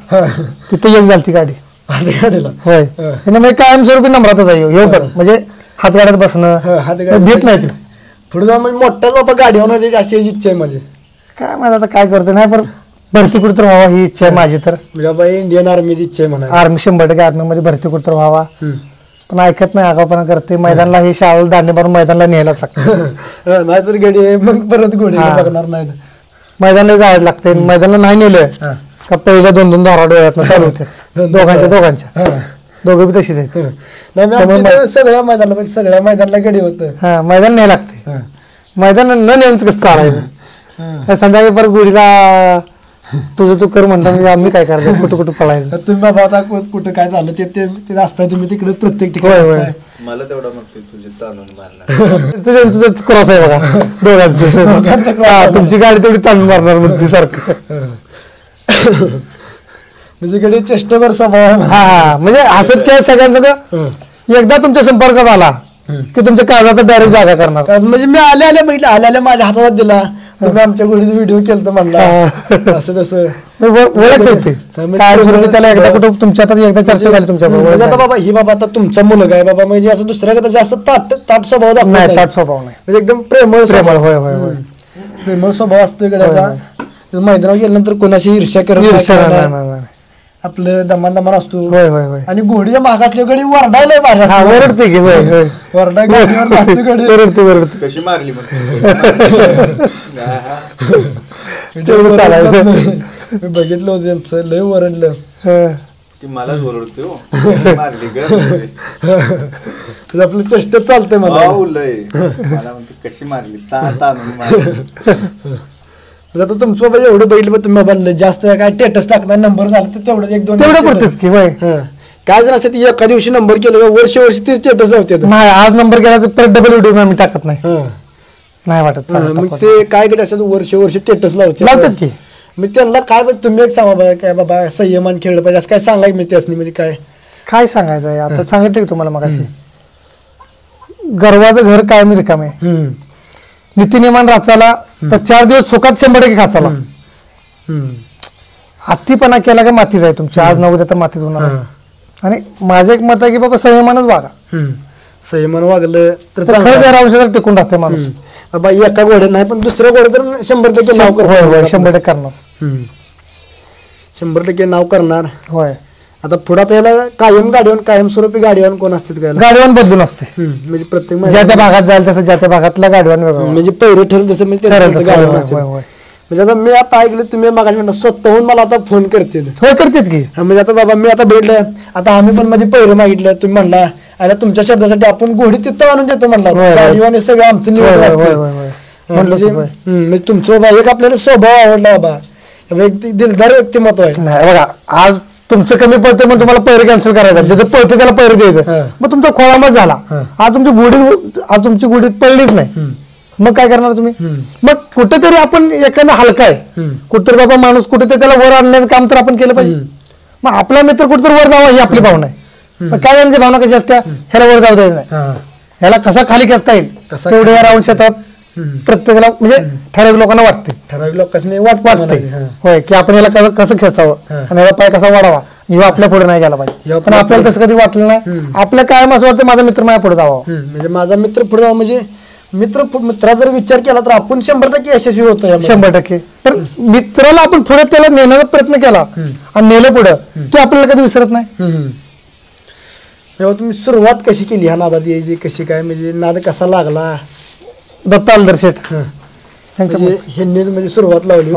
तिथे एक झाली ती गाडी हातगाडीला. होय म्हणजे कायमस्वरूपी नंबरातच आहे हे पण म्हणजे हातगाड्यात बसणं भेट नाही. पुढे जाऊन म्हणजे मोठाच बाबा गाडी होण्याची अशी इच्छा आहे माझी. काय माझं आता काय करतो नाही पण भरती कुठं तर व्हावा ही इच्छा आहे माझी. तर बाबा इंडियन आर्मीची इच्छा आहे म्हणा. आर्मी 100% आर्मीमध्ये भरती कुठं तर व्हावा पण ऐकत नाही आगाऊपणा करते. मैदानला हे शाळेला दांडे मारून मैदानला न्यायलाच लागतं नाहीतर गाडी मग परत घोडी लागणार नाही. मैदानाला जायला लागते मैदानाला नाही नेलं का पहिल्या 2-2 धारा डोळ्यातनं चालू होते दोघांच्या दोघं बी तशीच आहेत. नाही सगळ्या मैदानाला गडी होतं. हा मैदान न्याय लागते मैदान न नेऊन कसं चालायचं. संध्याकाळी परत गोडीला तुझं तू कर म्हणता म्हणजे आम्ही काय करायचं कुठं पळायचं. तुम्ही बाबा आता कुठं काय झालं ते असताय तुम्ही तिकडे प्रत्येक ठिकाणी मला तेवढा म्हणते तुझे ताणून मारणार तुझं क्रॉस आहे बघा दोघांचं. तुमची गाडी तेवढी ताणून मारणार म्हणजे सारखं म्हणजे कडे चेष्टावर स्वभाव. हा म्हणजे हसत काय सगळ्यांचं एकदा तुमच्या संपर्कात आला की तुमच्या काळजाचा डायरेक्ट जागा करणार. म्हणजे मी आल्या बघितलं आल्या माझ्या हातात दिला तुम्ही आमच्या गोडीचा व्हिडिओ केलता म्हणला असं तसं ओळख होती त्याला एकदा कुठं तुमच्या आता एकदा चर्चा झाली तुमच्या आता बाबा ही बाबा आता तुमचा मुलगा आहे बाबा म्हणजे असं दुसऱ्याकडे जास्त ताट स्वभाव नाही. ताट स्वभाव नाही म्हणजे एकदम प्रेमळ होय होय होय प्रेमळ स्वभाव असतोय का त्याचा. मैदानावर गेल्यानंतर कोणाशी ईर्ष्या करत आपलं दमान असतो. होय होय होय आणि घोडीच्या माग असल्या गडी वरडायला ओरडते की वरडा गाडीवर कशी मारली बघितलं होतं त्यांचं लय वरडलं ती मलाच ओरडते आपलं चेष्ट चालतंय मला म्हणते कशी मारली ताणून मारली. आता तुमचं बाबा एवढं बैल तुम्ही बाबा जास्त काय स्टेटस टाकणार नंबर झाला तर तेवढं 1-2 तेवढं पडतेच की होय. काय जण असं एका दिवशी नंबर केलं वर्ष ते स्टेटस होते. नाही आज नंबर केला तर परत डबल व्हिडिओ आम्ही टाकत नाही वाटत. मग ते काय कडे असं वर्ष स्टेटस लावतात की मी त्यांना काय तुम्ही एक सांगा बाबा काय बाबा संयमान खेळलं पाहिजे असं काय सांगाय मी त्यासनी म्हणजे काय सांगायचं आहे आता सांगितलं की तुम्हाला मगाशी गर्वाचं घर कायम रिकामे. नीतिनियमान राचाला तर 4 दिवस सुखात 100% खाचाला. अतिपणा केला का मातीच आहे तुमची, आज न उद्या तर मातीच होणार. आणि माझं एक मत आहे की बाबा संयमानच वागा. संयमान वागलं तर खरं जर औषधात टिकून राहते माणूस. बाबा एका घोड्यात नाही पण दुसऱ्या घोड्यात तर 100% नाव होय होय करणार. 100% करणार. 100% नाव करणार. होय. आता पुढे त्याला कायम गाडीवर कायमस्वरूपी गाडीवर कोण असते काय गाडीवान बदलून असते. म्हणजे प्रत्येक ज्या त्या भागात जाईल तसं ज्या त्या भागातल्या गाडीवान वेगळं म्हणजे पहिरे ठरेल तसं म्हणजे त्यांचं गाडीवर असते. म्हणजे आता मी आता ऐकलं तुम्ही मागाशी म्हणता स्वतःहून मला आता फोन करते. होय करतेच की. म्हणजे आता बाबा मी आता भेटलं, आता आम्ही पण मध्ये पहिरे मागितलं, तुम्ही म्हणला आता तुमच्या शब्दासाठी आपण घोडी तिथं आणून देतो म्हणला. गाडीवाने सगळं आमचं नियोजन असतं. म्हणजे तुमचं बाबा एक आपल्याला स्वभाव आवडला बाबा, व्यक्ती दिलदार व्यक्तिमत्व आहे. नाही बघा, आज तुमचं कमी पडतं मग तुम्हाला पैरे कॅन्सल करायचं, जिथं पळतं त्याला पैरे द्यायचं, मग तुमचा खोळांबा झाला. आज तुमची गुढीत पडलीच नाही, मग काय करणार तुम्ही? मग कुठेतरी आपण एखादा हलका आहे, कुठेतरी बाबा माणूस कुठेतरी त्याला वर आणण्याचं काम तर आपण केलं पाहिजे. मग आपला मित्र कुठेतरी वर जावा ही आपली भावना आहे. मग काय त्यांची भावना कशी असते, ह्याला वर जाऊ द्यायचं नाही, ह्याला कसा खाली करता येईल तेवढे राहून शेतात प्रत्येकाला म्हणजे ठराविक लोकांना वाटते, ठराविक लोकांनी वाटते होय की आपण याला कसं खेचावं आणि याला पाय कसा वाढावा, ह्यो आपल्या पुढे नाही गेला पाहिजे. पण आपल्याला तसं कधी वाटलं नाही. आपल्या कायम असं वाटतं माझा मित्र माझ्या पुढे जावा, म्हणजे माझा मित्र पुढे जावा. म्हणजे मित्रा जर विचार केला तर आपण 100% यशस्वी होतो. 100%. पण मित्राला आपण पुढे त्याला नेण्याचा प्रयत्न केला आणि नेलं पुढं, तो आपल्याला कधी विसरत नाही. तेव्हा तुम्ही सुरुवात कशी केली ह्या नादात यायची, कशी काय, म्हणजे नाद कसा लागला? दत्ता अलदर शेठ ह्यांनी म्हणजे सुरुवात लावली.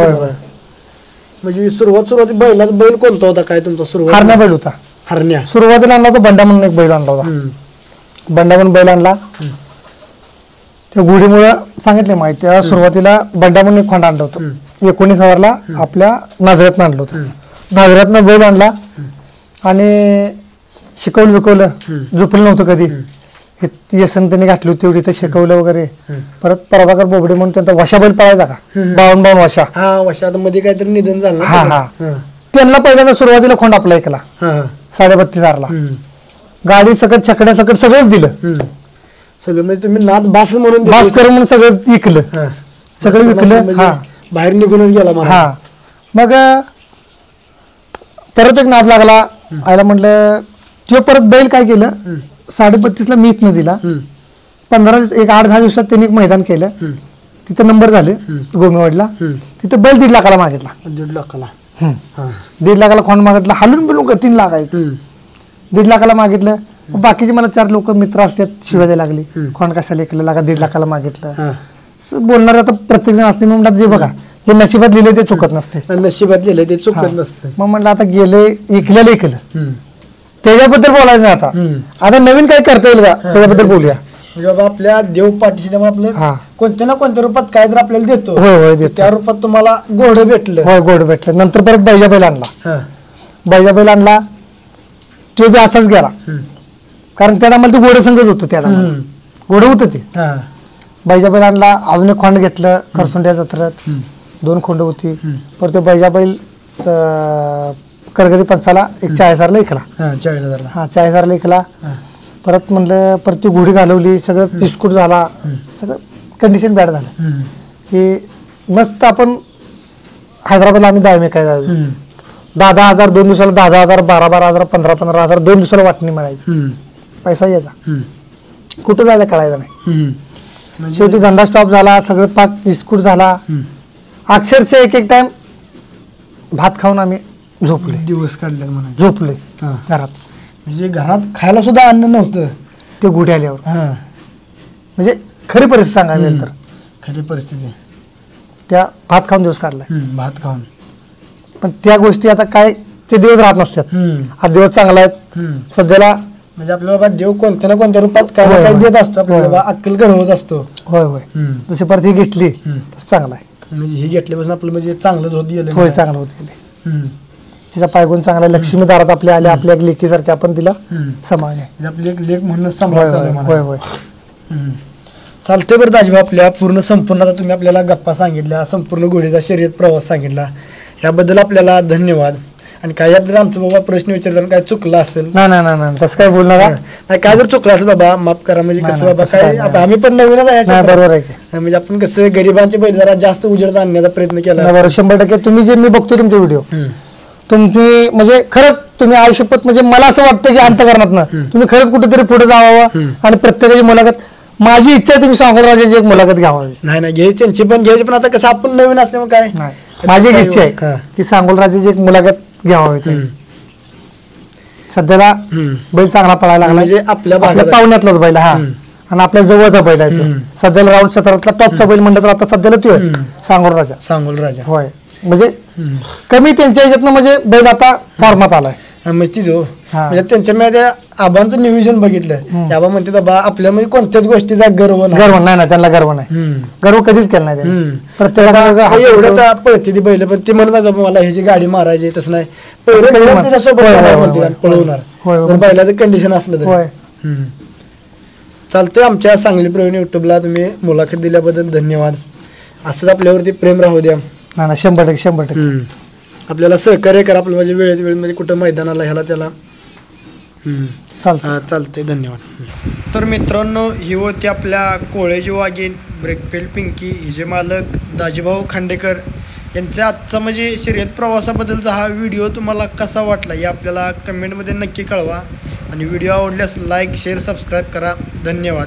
म्हणजे सुरुवाती बैल कोणता होता काय तुमचा? सुरुवात हरण्या बैल होता. हरण्या सुरुवातीला आणला होता, बंडा म्हणून एक बैल आणला होता. बंडा म्हणून बैल आणला, त्या गुढीमुळे सांगितले माहिती. सुरुवातीला बंडा म्हणून एक खोंड आणलं होतं, 19,000ला आपल्या नाझऱ्यातनं आणलं होतं. नाझऱ्यातनं बैल आणला आणि शिकवलं झोपलं नव्हतं कधी. येसन त्यांनी घातली होती तेवढी तर शिकवलं वगैरे. परत प्रभाकर बोबडे म्हणून त्यांचा वशा बैल पळायचा का, 52 वशा. वशात मध्ये काहीतरी निधन झालं. त्यांना पहिल्यांदा सुरुवातीला खोंड आपला ऐकला 32,500ला. गाडी सकट छकड्या सकट सगळंच दिलं. सगळं म्हणजे तुम्ही नाद बास म्हणून बास कर म्हणून सगळं विकलं, सगळं विकलं. बाहेर निघूनच गेला. मग परत एक नाद लागला. आयला म्हटलं जो परत बैल काय केलं, 32,500ला मीच न दिला. 8-10 दिवसात त्यांनी एक मैदान केलं, तिथं नंबर झाले गोमेवाडीला. तिथं बैल 1.5 लाखाला मागितला. 1.5 लाखाला 1.5 लाखाला खोंड मागितला. हलून बिलून 3 लाख आहे. 1.5 लाखाला मागितलं. बाकीचे मला 4 लोक मित्र असतात शिवाय द्यायला लागली, खोंड कशाला ऐकलं लागा 1.5 लाखाला मागितलं. बोलणार आता प्रत्येक जण असते. मग म्हणतात जे बघा जे नशिबात लिहिले ते चुकत नसते, नशिबात लिहिले ते चुकत नसते. मग म्हटलं आता गेले ऐकलेलं ऐकलं, त्याच्याबद्दल बोलायचं नाही. आता नवीन काय करता येईल का त्याच्याबद्दल बोलूया. म्हणजे बाबा आपल्या देव पाठीशी आपलं कोणत्या ना कोणत्या रूपात काय तर आपल्याला देतो. होय त्या रूपात तुम्हाला घोडं भेटलं. होय घोडं भेटलं. नंतर परत बैजा बैल आणला. बैजा बैल आणला तो बी असाच गेला, कारण त्याला मला ते घोडं संगत होतं. त्याला घोडं होतं ते. बैजा बैल आणला. अजून एक खोंड घेतलं खरसुंड्या जत्रेत, 2 खोंड होती. परत तो बैजा बैल करगरी पंचाला 40,000ला ऐकला. 40,000ला ऐकला. परत म्हणलं परत ती घोडी घालवली, सगळं बिस्कुट झाला, सगळं कंडिशन बॅड झालं की मस्त आपण हैदराबादला आम्ही दायमे काय जाऊ 10,000 2 दिवसाला 10,000 12,000 15,000 2 दिवसाला वाटणी मिळायची. पैसा यायचा, कुठं जायचं कळायचं नाही. शेवटी धंदा स्टॉप झाला, सगळं पाक बिस्कुट झाला. अक्षरशः एक टाइम भात खाऊन आम्ही झोपले, दिवस काढले म्हणा. झोपले घरात. म्हणजे घरात खायला सुद्धा अन्न नव्हतं ते गुढी आल्यावर. म्हणजे खरी परिस्थिती सांगायला तर खरी परिस्थिती, त्या भात खाऊन दिवस काढलाय. भात खाऊन. पण त्या गोष्टी आता काय ते दिवस राहत नसतात. हा दिवस चांगला आहे सध्याला. म्हणजे आपल्याला बाबा देव कोणत्या ना कोणत्या रूपात काय ना काय देत असतो, आपल्याला अक्कल घडवत असतो. होय होय. जशी परत ही घेतली तसं चांगला आहे. म्हणजे ही घेतल्यापासून आपलं म्हणजे चांगलंच होत गेलं. होय चांगलं होत गेले. तिचा पायगुण चांगला. लक्ष्मी दारात आपल्या आल्या, आपल्या एक लेकीसारखी आपण तिला सांभाळणे. म्हणजे आपली एक लेख म्हणूनच सांभाळायचं. होय होय. चालते बरं दाजीबा. आपल्या संपूर्ण आता तुम्ही आपल्याला गप्पा सांगितल्या, संपूर्ण घोडीचा शर्यत प्रवास सांगितला, याबद्दल आपल्याला धन्यवाद. आणि काय यात जर आमचं बाबा प्रश्न विचारताना काय चुकलं असेल, नाही तसं काय बोलणार का? नाही काय जर चुकलं असेल बाबा माफ करा, म्हणजे कसं बाबा तसं काय काय आता आम्ही पण नवीनच आहे नाही, याच्यात. बरोबर आहे की. म्हणजे आपण कसं गरिबांचे बैल जरा जास्त उजेडात आणण्याचा प्रयत्न केला. नाही, बरोबर 100% तुम्ही जे मी बघतो तुमचे व्हिडिओ, तुम्ही म्हणजे खरंच तुम्ही आयुष्यपत म्हणजे मला असं वाटतं की अंतकरणात तुम्ही खरंच कुठेतरी पुढे जावावं आणि प्रत्येकाची मुलाखत, माझी इच्छा आहे तुम्ही सांगोल राजाची एक मुलाखत घ्यावी. नाही घ्यायची त्यांची पण घ्यायची, पण आता कसं आपण नवीन असल्यामुळे काय नाही, माझी एक इच्छा आहे की सांगोल राजाची एक मुलाखत घ्यावी तुम्ही. सध्याला बैल चांगला पळायला लागला, म्हणजे आपल्या भागात पाहुण्यातलाच बैल हा, आणि आपल्या जवळचा बैल आहे तो. सध्याला राऊंड 17 टॉपचा बैल म्हणलं तर आता सध्याला तो आहे सांगोल राजा. सांगोल राजा होय, म्हणजे कमी त्यांच्या ह्याच्यातनं म्हणजे बैल आता फॉर्मात आलाय. म्हणजे जो हा. म्हणजे त्यांच्या मध्ये आबांचं नियोजन बघितलं, आबा म्हणते बाबा आपल्या म्हणजे कोणत्याच गोष्टीचा गर्व नाही. गर्व नाही त्यांना गर्व नाही, गर्व कधीच केला नाही त्यांनी. प्रत्येकाला एवढं तर पळते ती बैल, पण ती म्हणत मला ह्याची गाडी मारायची तसं नाही, असं कधी म्हणत. त्याच्यासोबत होय, होय, म्हणते, होय, पळवणार होय, होय. जर बैलाचं कंडिशन असलं तर. होय. चालतंय. आमच्या सांगली प्रवीण युट्यूबला तुम्ही मुलाखत दिल्याबद्दल धन्यवाद. असंच आपल्यावरती प्रेम राहू द्या. नाही 100% आपल्याला सहकार्य करा, आपलं म्हणजे वेळेत म्हणजे कुठं मैदानाला ह्याला त्याला. चालतं. चालते, धन्यवाद. तर मित्रांनो, ही होती आपल्या कोळेजी वाघीण ब्रेकफील्ड पिंकी, हिचे मालक दाजीभाऊ खांडेकर यांचा आजचा म्हणजे शर्यत प्रवासाबद्दलचा हा व्हिडिओ तुम्हाला कसा वाटला हे आपल्याला कमेंटमध्ये नक्की कळवा, आणि व्हिडिओ आवडल्यास लाईक शेअर सबस्क्राईब करा. धन्यवाद.